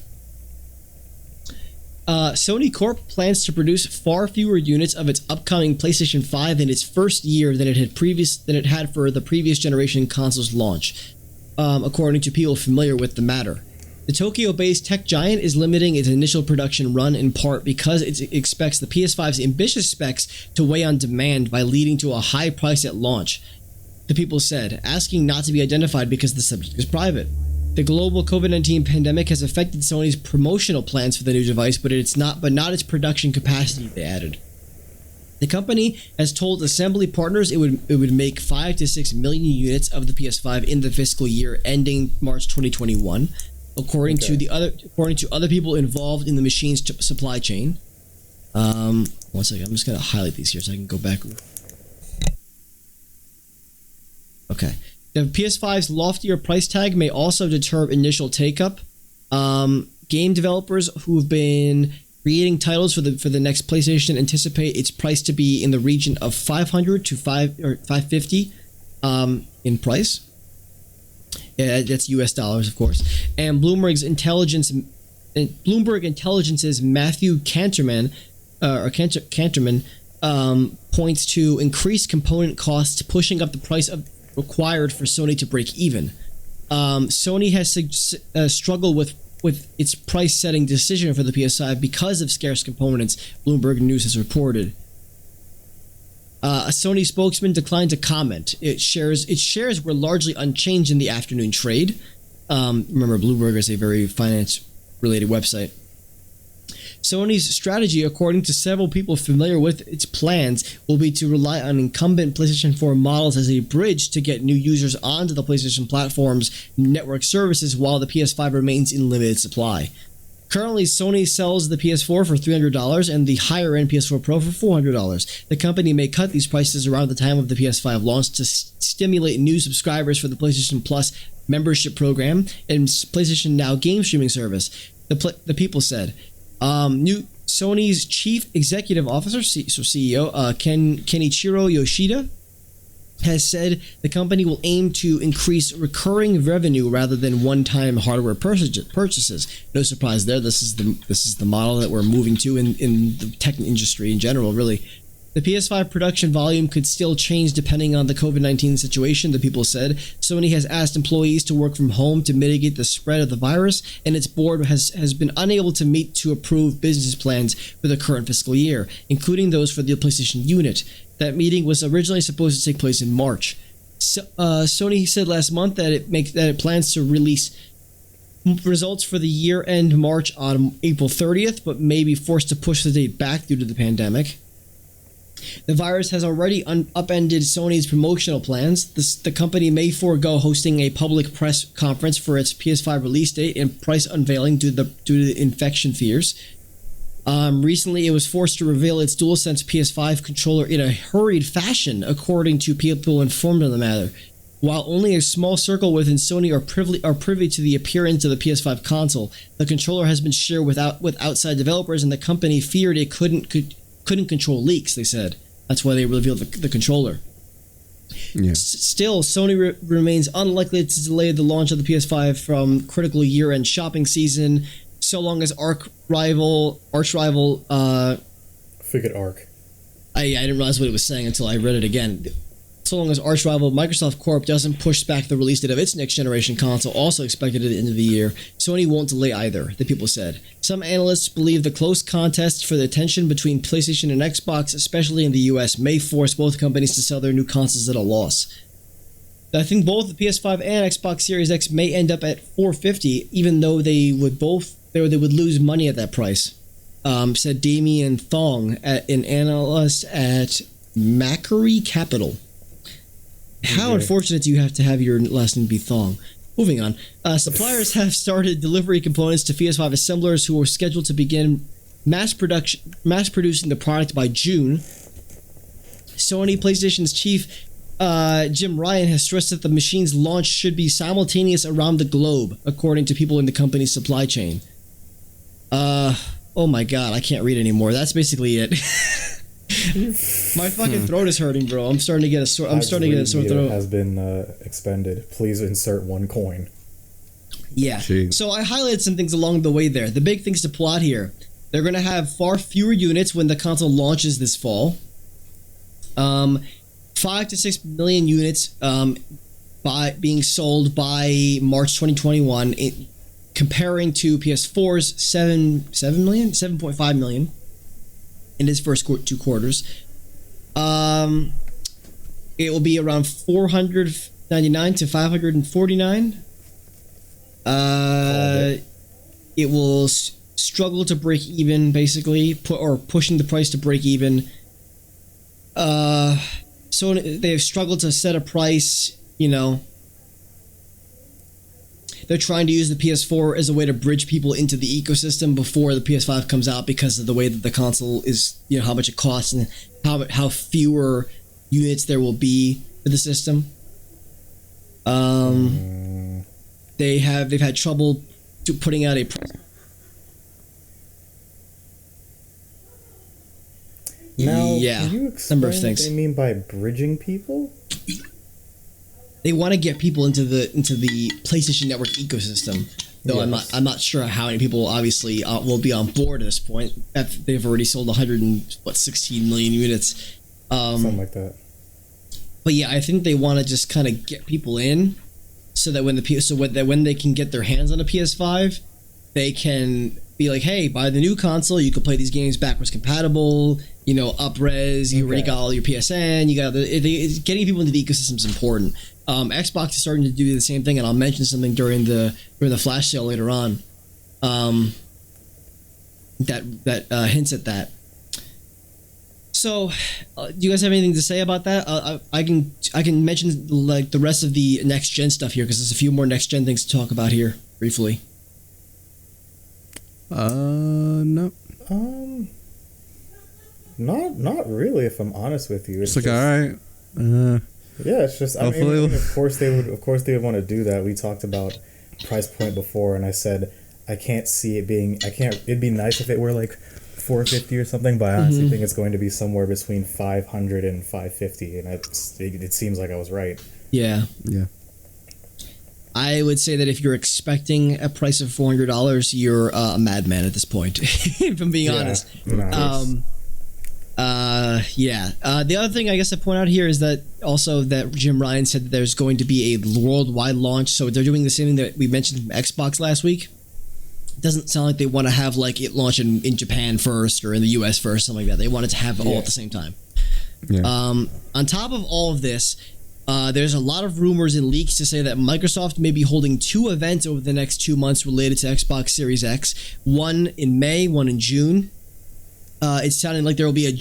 Sony Corp plans to produce far fewer units of its upcoming PlayStation 5 in its first year than it had for the previous generation console's launch, according to people familiar with the matter. The Tokyo-based tech giant is limiting its initial production run in part because it expects the PS5's ambitious specs to weigh on demand by leading to a high price at launch. The people said, asking not to be identified because the subject is private. The global COVID-19 pandemic has affected Sony's promotional plans for the new device, but not its production capacity, they added. The company has told assembly partners it would make 5 to 6 million units of the PS5 in the fiscal year ending March 2021, according to other people involved in the machine's supply chain. 1 second, I'm just gonna highlight these here so I can go back. Okay. The PS5's loftier price tag may also deter initial take-up. Game developers who've been creating titles for the next PlayStation anticipate its price to be in the region of $500 to $550 in price. Yeah, that's US dollars, of course. And Bloomberg Intelligence's Matthew Canterman points to increased component costs, pushing up the price required for Sony to break even. Sony has struggled with its price-setting decision for the PS5 because of scarce components, Bloomberg News has reported. A Sony spokesman declined to comment. Its shares were largely unchanged in the afternoon trade. Remember, Bloomberg is a very finance-related website. Sony's strategy, according to several people familiar with its plans, will be to rely on incumbent PlayStation 4 models as a bridge to get new users onto the PlayStation platform's network services while the PS5 remains in limited supply. Currently, Sony sells the PS4 for $300 and the higher-end PS4 Pro for $400. The company may cut these prices around the time of the PS5 launch to stimulate new subscribers for the PlayStation Plus membership program and PlayStation Now game streaming service. The people said. New Sony's chief executive officer, CEO, Kenichiro Yoshida, has said the company will aim to increase recurring revenue rather than one-time hardware purchases. No surprise there. This is the model that we're moving to in the tech industry in general, really. The PS5 production volume could still change depending on the COVID-19 situation, the people said. Sony has asked employees to work from home to mitigate the spread of the virus, and its board has been unable to meet to approve business plans for the current fiscal year, including those for the PlayStation unit. That meeting was originally supposed to take place in March. Sony said last month that it plans to release results for the year-end March on April 30th, but may be forced to push the date back due to the pandemic. The virus has already upended Sony's promotional plans. The company may forego hosting a public press conference for its PS5 release date and price unveiling due to the infection fears. Recently, it was forced to reveal its DualSense PS5 controller in a hurried fashion, according to people informed on the matter. While only a small circle within Sony are privy to the appearance of the PS5 console, the controller has been shared with outside developers, and the company feared it couldn't control leaks, they said. That's why they revealed the controller. Yeah. Still, Sony remains unlikely to delay the launch of the PS5 from critical year-end shopping season, so long as arch rival. Figured Arc. I didn't realize what it was saying until I read it again. So long as arch rival Microsoft Corp doesn't push back the release date of its next generation console, also expected at the end of the year, Sony won't delay either, the people said. Some analysts believe the close contest for the attention between PlayStation and Xbox, especially in the US, may force both companies to sell their new consoles at a loss. I think both the PS5 and Xbox Series X may end up at $450, even though they would lose money at that price, said Damien Thong, an analyst at Macquarie Capital. How unfortunate do you have to have your last name be Thong? Moving on. Suppliers have started delivery components to PS5 assemblers who are scheduled to begin mass producing the product by June. Sony PlayStation's chief Jim Ryan has stressed that the machine's launch should be simultaneous around the globe, according to people in the company's supply chain. Oh my god, I can't read anymore. That's basically it. My fucking throat is hurting, bro. I'm starting to get a sore throat. Has been expended. Please insert one coin. Yeah. Jeez. So I highlighted some things along the way there. The big things to pull out here. They're going to have far fewer units when the console launches this fall. 5 to 6 million units being sold by March 2021, comparing to PS4's 7.5 million in its first 2 quarters. It will be around 499 to 549. It will struggle to break even, basically, pushing the price to break even. So they've struggled to set a price, They're trying to use the PS4 as a way to bridge people into the ecosystem before the PS5 comes out because of the way that the console is, how much it costs and how fewer units there will be for the system. They've had trouble putting out a price. Now, yeah, can you explain number of things. what they mean by bridging people? They want to get people into the PlayStation Network ecosystem. Though Yes. I'm not sure how many people obviously will be on board at this point. They've already sold 16 million units. Something like that. But yeah, I think they want to just kind of get people in, so that when they can get their hands on a PS5, they can be like, hey, buy the new console. You can play these games backwards compatible. Up-res. You already got all your PSN. You got getting people into the ecosystem is important. Xbox is starting to do the same thing, and I'll mention something during the flash sale later on. That hints at that. So, do you guys have anything to say about that? I can mention like the rest of the next gen stuff here because there's a few more next gen things to talk about here briefly. No. Not really. If I'm honest with you, It's like, all right. Yeah, it's just. Hopefully- I mean, of course they would. Of course they would want to do that. We talked about price point before, and I said I can't see it being. I can't. It'd be nice if it were like $450 or something, but I honestly think it's going to be somewhere between $500 and $550, and it seems like I was right. Yeah. Yeah. I would say that if you're expecting a price of $400, you're a madman at this point. If I'm being honest. Nice. The other thing I guess I point out here is that also that Jim Ryan said that there's going to be a worldwide launch. So they're doing the same thing that we mentioned from Xbox last week. It doesn't sound like they want to have like it launch in Japan first or in the US first, something like that. They want it to have it all at the same time. Yeah. On top of all of this, there's a lot of rumors and leaks to say that Microsoft may be holding 2 events over the next 2 months related to Xbox Series X. One in May, one in June. It's sounding like there'll be a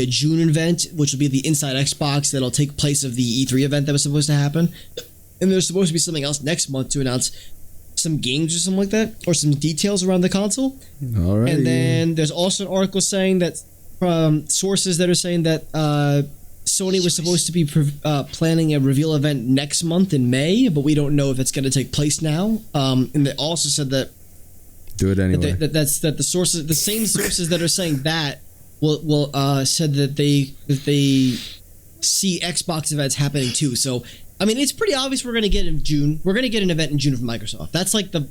June event, which will be the Inside Xbox that'll take place of the E3 event that was supposed to happen. And there's supposed to be something else next month to announce some games or something like that, or some details around the console. All right. And then there's also an article saying that from sources that are saying that Sony was supposed to be planning a reveal event next month in May, but we don't know if it's going to take place now. And they also said that do it anyway. that the sources, the same sources that are saying that, will said that they see Xbox events happening too. So I mean, it's pretty obvious we're going to get in June. We're going to get an event in June from Microsoft. That's like the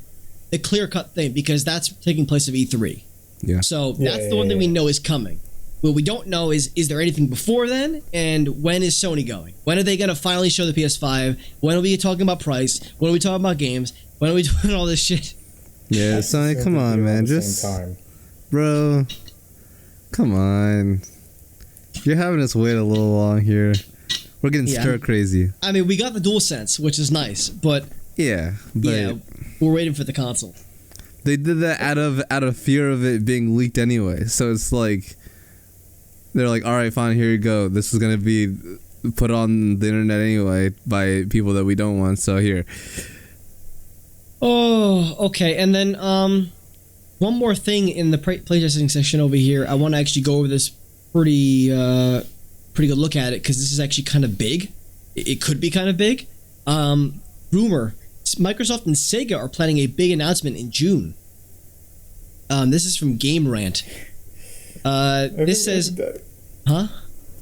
clear cut thing because that's taking place of E3. Yeah. So that's the one thing we know is coming. What we don't know is there anything before then, and when is Sony going? When are they going to finally show the PS5? When are we talking about price? When are we talking about games? When are we doing all this shit? Yeah, Sonic, come on, man. Just, bro, come on. You're having us wait a little long here. We're getting stir crazy. I mean, we got the DualSense, which is nice, but yeah, we're waiting for the console. They did that out of fear of it being leaked anyway. So it's like they're like, all right, fine, here you go. This is gonna be put on the internet anyway by people that we don't want. So here. Oh, okay. And then one more thing in the playtesting section over here. I want to actually go over this pretty good look at it because this is actually kind of big. It could be kind of big. Rumor: Microsoft and Sega are planning a big announcement in June. This is from Game Rant. This says, huh?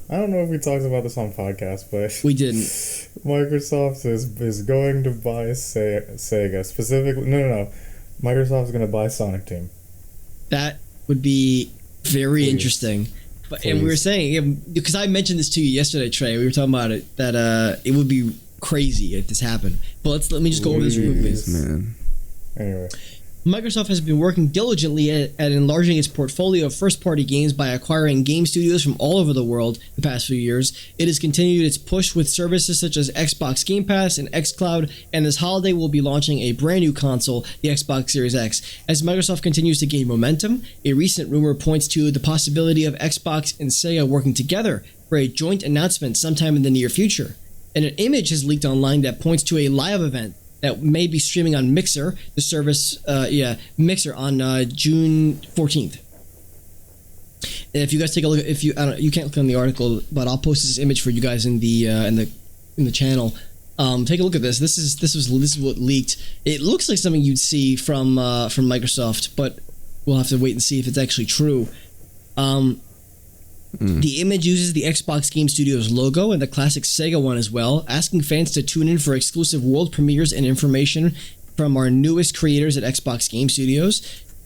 I don't know if we talked about this on podcast, but We didn't. Microsoft is going to buy Sega specifically. No. Microsoft's going to buy Sonic Team. That would be very Please. Interesting. But Please. and we were saying, because I mentioned this to you yesterday, Trey. We were talking about it that it would be crazy if this happened. But let me just go over this real quick. Please, man. Anyway. Microsoft has been working diligently at enlarging its portfolio of first-party games by acquiring game studios from all over the world the past few years. It has continued its push with services such as Xbox Game Pass and xCloud, and this holiday will be launching a brand new console, the Xbox Series X. As Microsoft continues to gain momentum, a recent rumor points to the possibility of Xbox and Sega working together for a joint announcement sometime in the near future. And an image has leaked online that points to a live event that may be streaming on Mixer, the service, Mixer on June 14th. And if you guys take a look, you can't click on the article, but I'll post this image for you guys in the channel. Take a look at this. This is what leaked. It looks like something you'd see from Microsoft, but we'll have to wait and see if it's actually true. The image uses the Xbox Game Studios logo and the classic Sega one as well, asking fans to tune in for exclusive world premieres and information from our newest creators at Xbox Game Studios.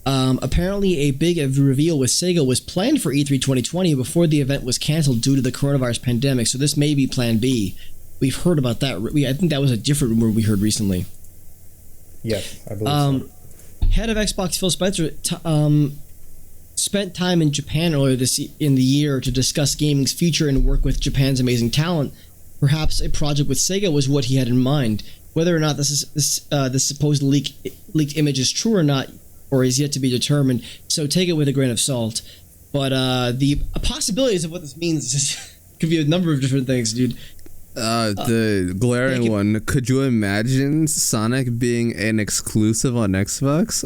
Apparently, a big reveal with Sega was planned for E3 2020 before the event was canceled due to the coronavirus pandemic, so this may be Plan B. We've heard about that. I think that was a different rumor we heard recently. Yes, I believe so. Head of Xbox Phil Spencer spent time in Japan earlier in the year to discuss gaming's future and work with Japan's amazing talent. Perhaps a project with Sega was what he had in mind. Whether or not this supposed leaked image is true or not, or is yet to be determined, so take it with a grain of salt. But the possibilities of what this means could be a number of different things, dude. The glaring one. Could you imagine Sonic being an exclusive on Xbox?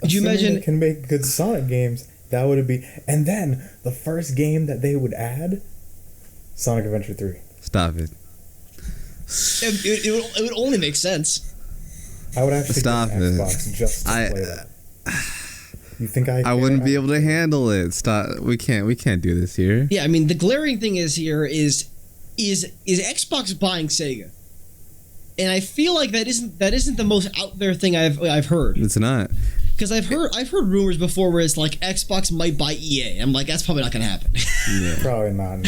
Could you assuming imagine? they can make good Sonic games, that would be. And then the first game that they would add, Sonic Adventure 3. Stop it. It would only make sense. I would actually Stop get an it. Xbox just to play that. You think I wouldn't be able to handle it. Stop. We can't do this here. Yeah, I mean the glaring thing is Xbox buying Sega, and I feel like that isn't the most out there thing I've heard. It's not. Because I've heard rumors before where it's like Xbox might buy EA. I'm like, that's probably not gonna happen. Yeah. Probably not.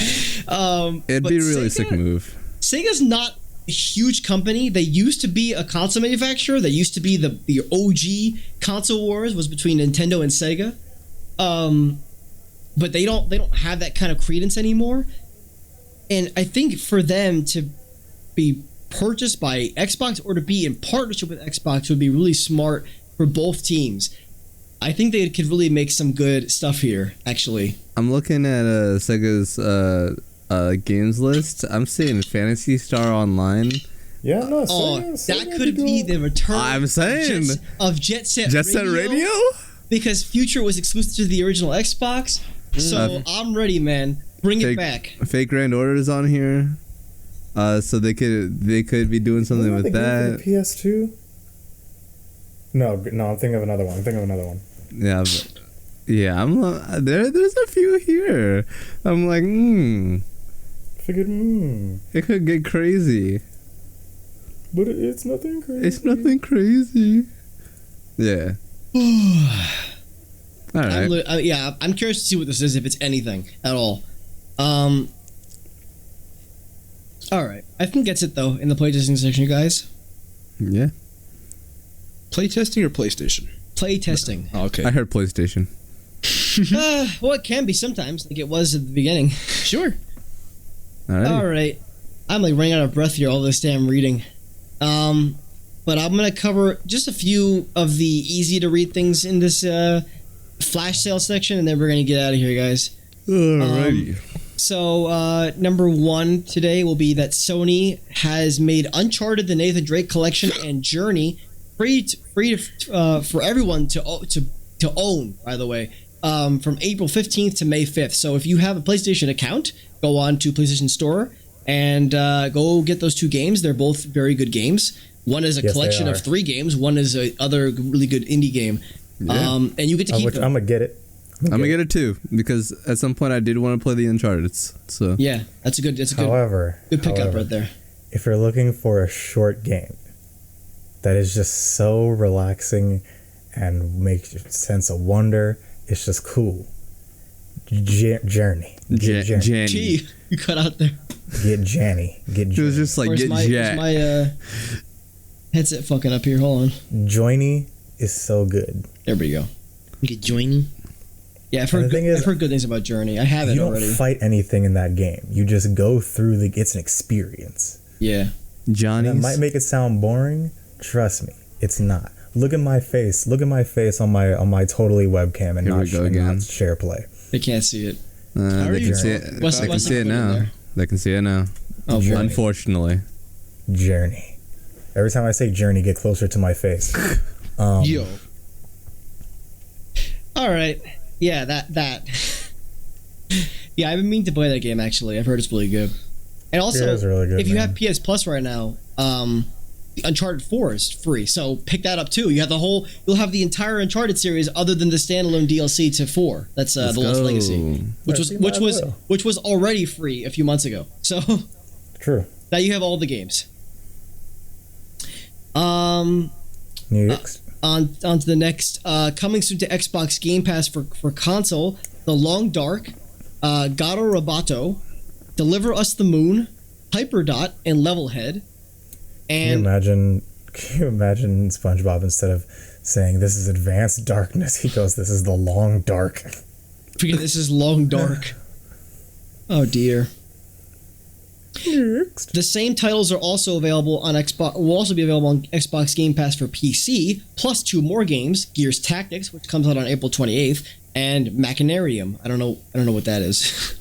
No. It'd but be a really Sega- sick move. Sega's not a huge company. They used to be a console manufacturer. They used to be the OG console wars was between Nintendo and Sega. But they don't have that kind of credence anymore. And I think for them to be purchased by Xbox or to be in partnership with Xbox would be really smart for both teams. I think they could really make some good stuff here, actually. I'm looking at Sega's games list. I'm seeing Phantasy Star Online. Yeah, no. Oh, Sega that could be the return I'm saying. of Jet Set Jet Set Radio? Because Future was exclusive to the original Xbox. So I'm ready, man. Bring it back. Fake Grand Order is on here. So they could be doing something with that. PS2. No, I'm thinking of another one. Yeah, yeah. There's a few here. I'm like, Figured, it could get crazy. but it's nothing crazy. It's nothing crazy. Yeah. All right. I'm curious to see what this is, if it's anything at all. All right, I think that's it though in the playtesting section, you guys. Yeah. Playtesting or PlayStation? Playtesting. Oh, okay. I heard PlayStation. Well, it can be sometimes, like it was at the beginning. Sure. All right. All right, I'm like running out of breath here. All this damn reading. But I'm gonna cover just a few of the easy to read things in this flash sale section, and then we're gonna get out of here, guys. Alrighty. So, number one today will be that Sony has made Uncharted: The Nathan Drake Collection and Journey free for everyone to own. By the way, from April 15th to May 5th. So, if you have a PlayStation account, go on to PlayStation Store and go get those two games. They're both very good games. One is a collection of 3 games. One is a other really good indie game. Yeah. And you get to keep them. I'm gonna get it. I'm gonna get it too because at some point I did want to play the Uncharted. So Yeah, that's a good However, pickup right there. if you're looking for a short game that is just so relaxing and makes your sense of wonder, it's just cool. Journey. Get Journey. Jenny. Gee, you cut out there. Get Journey. Get It was Journey. just like Where's get my Jet. headset fucking up here? Hold on. Journey is so good. There we go. Get joining. Yeah, I've And heard the thing is, I've heard good things about Journey. I have it You don't already. fight anything in that game. You just go through it's an experience. Yeah. That Johnny's. might make it sound boring. Trust me, it's not. Look at my face. Look at my face on my totally webcam and Here we not, go and again. not share play. They can't see it. They you can see doing? it. What's- They can what's see the it put in now. there? They can see it now. Oh, boy. Unfortunately. Journey. Every time I say journey, get closer to my face. Yo. All right. Yeah, that. Yeah, I've been meaning to play that game actually. I've heard it's really good. And also, Yeah, it's really good, if you man. have PS Plus right now, Uncharted 4 is free, so pick that up too. You'll have the entire Uncharted series other than the standalone DLC to 4. That's Let's the Lost go. Legacy, which Yeah, might as well. was already free a few months ago. So True. now you have all the games. New York's. On to the next. Coming soon to Xbox Game Pass for console, The Long Dark, Gato Roboto, Deliver Us the Moon, Hyperdot, and Levelhead. Can you imagine SpongeBob, instead of saying this is advanced darkness, he goes, this is the long dark. Forget this is Long Dark. Oh dear. The same titles are also available on Xbox. Will also be available on Xbox Game Pass for PC, plus 2 more games: Gears Tactics, which comes out on April 28th, and Machinarium. I don't know what that is.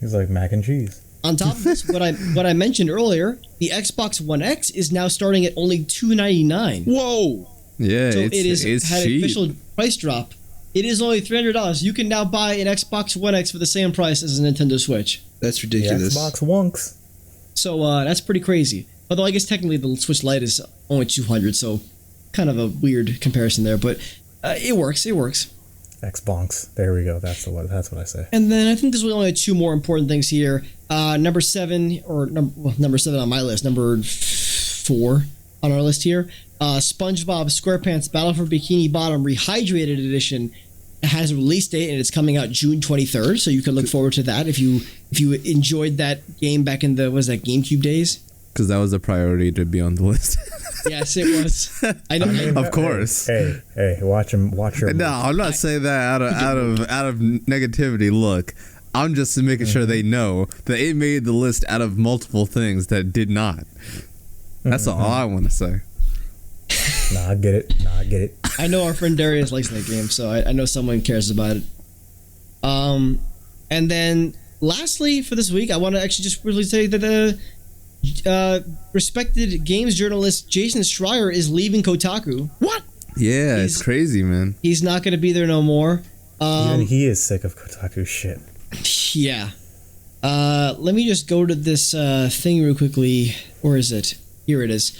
He's like mac and cheese. On top of this, what I mentioned earlier, the Xbox One X is now starting at only $299. Whoa. Yeah, So it's had an cheap. official price drop. It is only $300. You can now buy an Xbox One X for the same price as a Nintendo Switch. That's The ridiculous. Xbox Wonks. So that's pretty crazy. Although I guess technically the Switch Lite is only $200, so kind of a weird comparison there. But it works. It works. Xbox. There we go. That's what I say. And then I think there's only two more important things here. Number 7 on my list. Number 4 on our list here. SpongeBob SquarePants Battle for Bikini Bottom Rehydrated Edition has a release date and it's coming out June 23rd. So you can look forward to that if you enjoyed that game back in the GameCube days. Because that was a priority to be on the list. Yes, it was. I know. Of course. Hey, watch your. No, I'm not saying that out of negativity. Look, I'm just making sure they know that it made the list out of multiple things that did not. That's all I want to say. Nah, I get it. I know our friend Darius likes that game, so I know someone cares about it. And then lastly for this week, I want to actually just really say that the respected games journalist Jason Schreier is leaving Kotaku. What? Yeah, He's- it's crazy, man. He's not going to be there no more. Even he is sick of Kotaku shit. Yeah. Let me just go to this thing real quickly. Where is it? Here it is.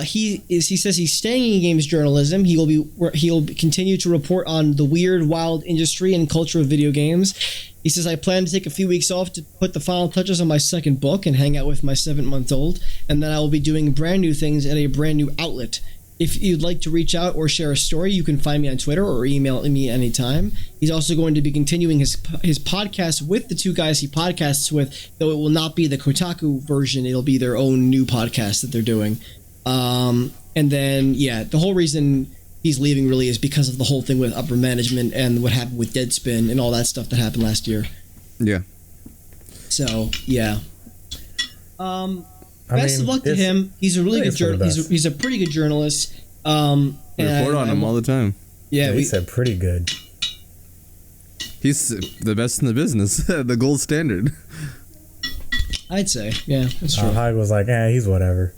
He says he's staying in games journalism. He'll continue to report on the weird, wild industry and culture of video games. He says, I plan to take a few weeks off to put the final touches on my second book and hang out with my 7-month-old, and then I will be doing brand new things at a brand new outlet. If you'd like to reach out or share a story, you can find me on Twitter or email me anytime. He's also going to be continuing his podcast with the two guys he podcasts with, though it will not be the Kotaku version. It'll be their own new podcast that they're doing. And then, yeah, the whole reason he's leaving really is because of the whole thing with upper management and what happened with Deadspin and all that stuff that happened last year. Yeah. So, yeah. I Best mean, of luck to it's- him. He's a really I good think it's for the journalist. best. He's a pretty good journalist. We report on him all the time. Yeah, He said pretty good. He's the best in the business, the gold standard. I'd say. Yeah, that's true. Hyde was like, he's whatever.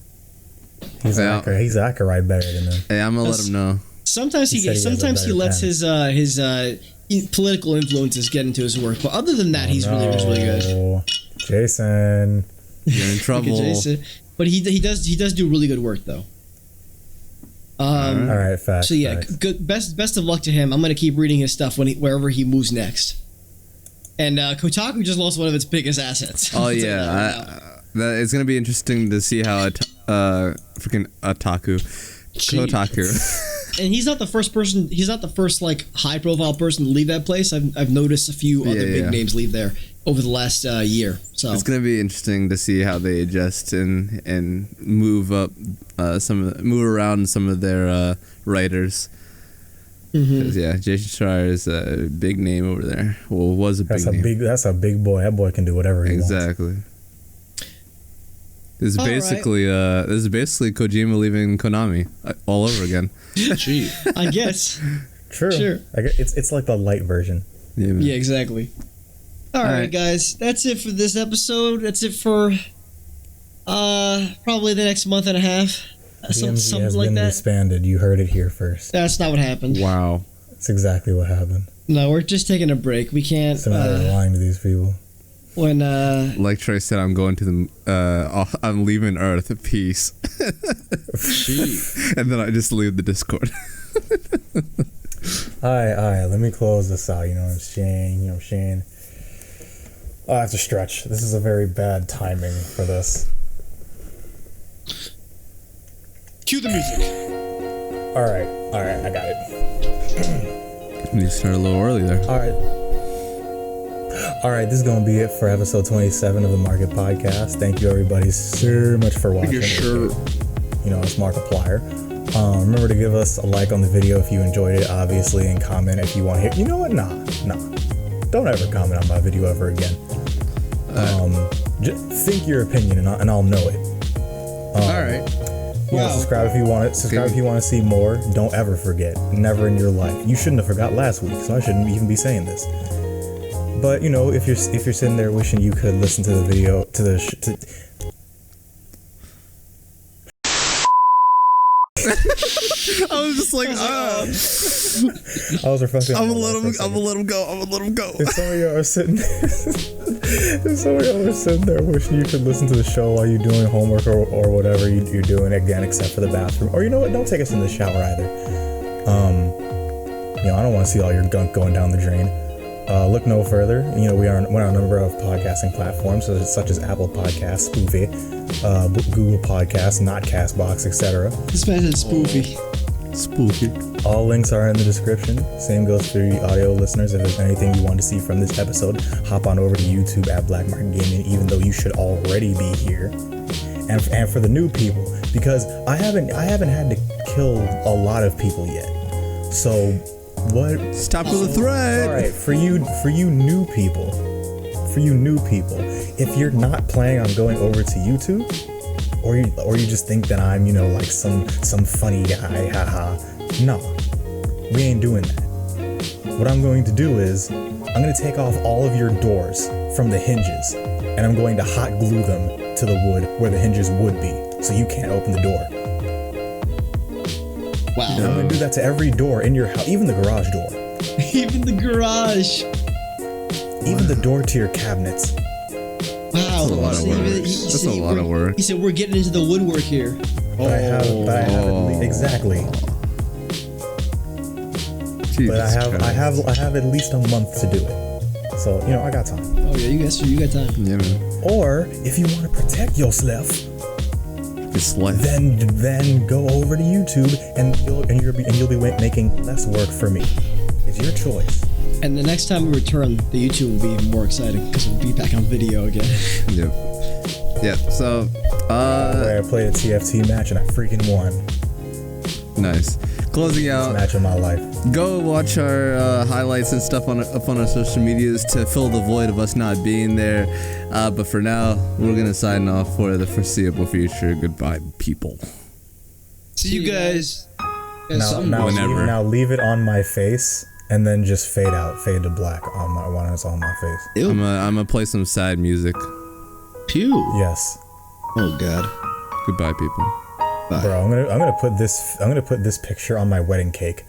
Yeah. I could write better than him. Hey, I'm gonna let That's- him know. Sometimes He said he has a sometimes he better lets pen. his political influences get into his work, but other than that, he's really good. No. Jason. You're in Look at trouble. Jason. But he does do really good work though. All right, facts. So yeah, facts. good. Best of luck to him. I'm gonna keep reading his stuff wherever he moves next. And Kotaku just lost one of its biggest assets. Oh I'll tell you yeah, that right now. it's gonna be interesting to see how freaking Kotaku. And he's not the first person. He's not the first like high profile person to leave that place. I've noticed a few other big Yeah. names leave there over the last year. So It's gonna be interesting to see how they adjust and move up move around some of their writers. Mhm. 'Cause, yeah, Jason Schreier is a big name over there. Well, was a big name. That's a big boy. That boy can do whatever he wants. Exactly. This is All right. basically Kojima leaving Konami all over again. Gee. I guess. True. Sure. It's like the light version. Yeah, man. Yeah, exactly. All right, right. guys. That's it for this episode. That's it for probably the next month and a half. DMZ Something has like been that. disbanded. You heard it here first. That's not what happened. Wow. That's exactly what happened. No, we're just taking a break. We can't. What's the matter with lying to these people? When Like Trey said, I'm going to the. I'm leaving Earth. Peace. And then I just leave the Discord. Alright, let me close this out. You know what I'm saying? Oh, I have to stretch. This is a very bad timing for this. cue the music. Alright, I got it. You started a little early there. Alright, this is going to be it for episode 27 of the Market Podcast. Thank you, everybody, so much for watching. Sure. You know, it's Markiplier. Remember to give us a like on the video if you enjoyed it, obviously, and comment if you want to hear. You know what? Nah. Don't ever comment on my video ever again. Just think your opinion, and I'll know it. All right. You know, Wow. subscribe if you want it. Subscribe if you want to see more. Don't ever forget. Never in your life. You shouldn't have forgot last week, so I shouldn't even be saying this. But you know, if you're sitting there wishing you could listen to the video I was just like, I was reflecting. I'm on gonna my let life for a him. I'm gonna let him go. I'm gonna let him go. If some of y'all are sitting, if some of y'all are sitting there wishing you could listen to the show while you're doing homework or whatever you're doing, again, except for the bathroom, or you know what, don't take us in the shower either. I don't want to see all your gunk going down the drain. Look no further. We're on a number of podcasting platforms such as Apple Podcasts, Spoofy, Google Podcasts, not Castbox, etc. This man said spoofy. Spooky. All links are in the description. Same goes for you audio listeners. If there's anything you want to see from this episode, hop on over to YouTube at Black Market Gaming, even though you should already be here. And for the new people, because I haven't had to kill a lot of people yet. So what? Stop with the thread. All right, for you new people, if you're not planning on going over to YouTube, or you just think that I'm like some funny guy, haha. No, we ain't doing that. What I'm going to do is I'm going to take off all of your doors from the hinges, and I'm going to hot glue them to the wood where the hinges would be, so you can't open the door. Wow. And I'm going to do that to every door in your house, even the garage door, Even the garage. even the door to your cabinets. Wow. That's a lot of work. That's a lot of work. He said we're getting into the woodwork here. But I have exactly. Jesus But I Christ. have at least a month to do it. So I got time. Oh yeah, you got time. Yeah, man. Or if you want to protect yourself, It's life. then go over to YouTube and you'll be making less work for me. It's your choice. And the next time we return, the YouTube will be even more exciting because we'll be back on video again. Yep. Yeah. So, Where I played a TFT match and I freaking won. nice. Closing It's a out. match of my life. Go watch our highlights and stuff up on our social medias to fill the void of us not being there. But for now, we're gonna sign off for the foreseeable future. Goodbye, people. See you guys. Now leave it on my face and then just fade to black when it's on my face. I'm gonna play some sad music. Pew. Yes. Oh God. Goodbye, people. Bro, I'm gonna put this picture on my wedding cake.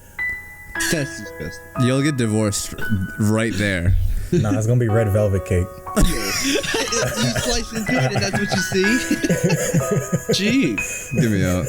That's disgusting. You'll get divorced right there. Nah, it's gonna be red velvet cake. You slice into it and that's what you see? Jeez. Get me out.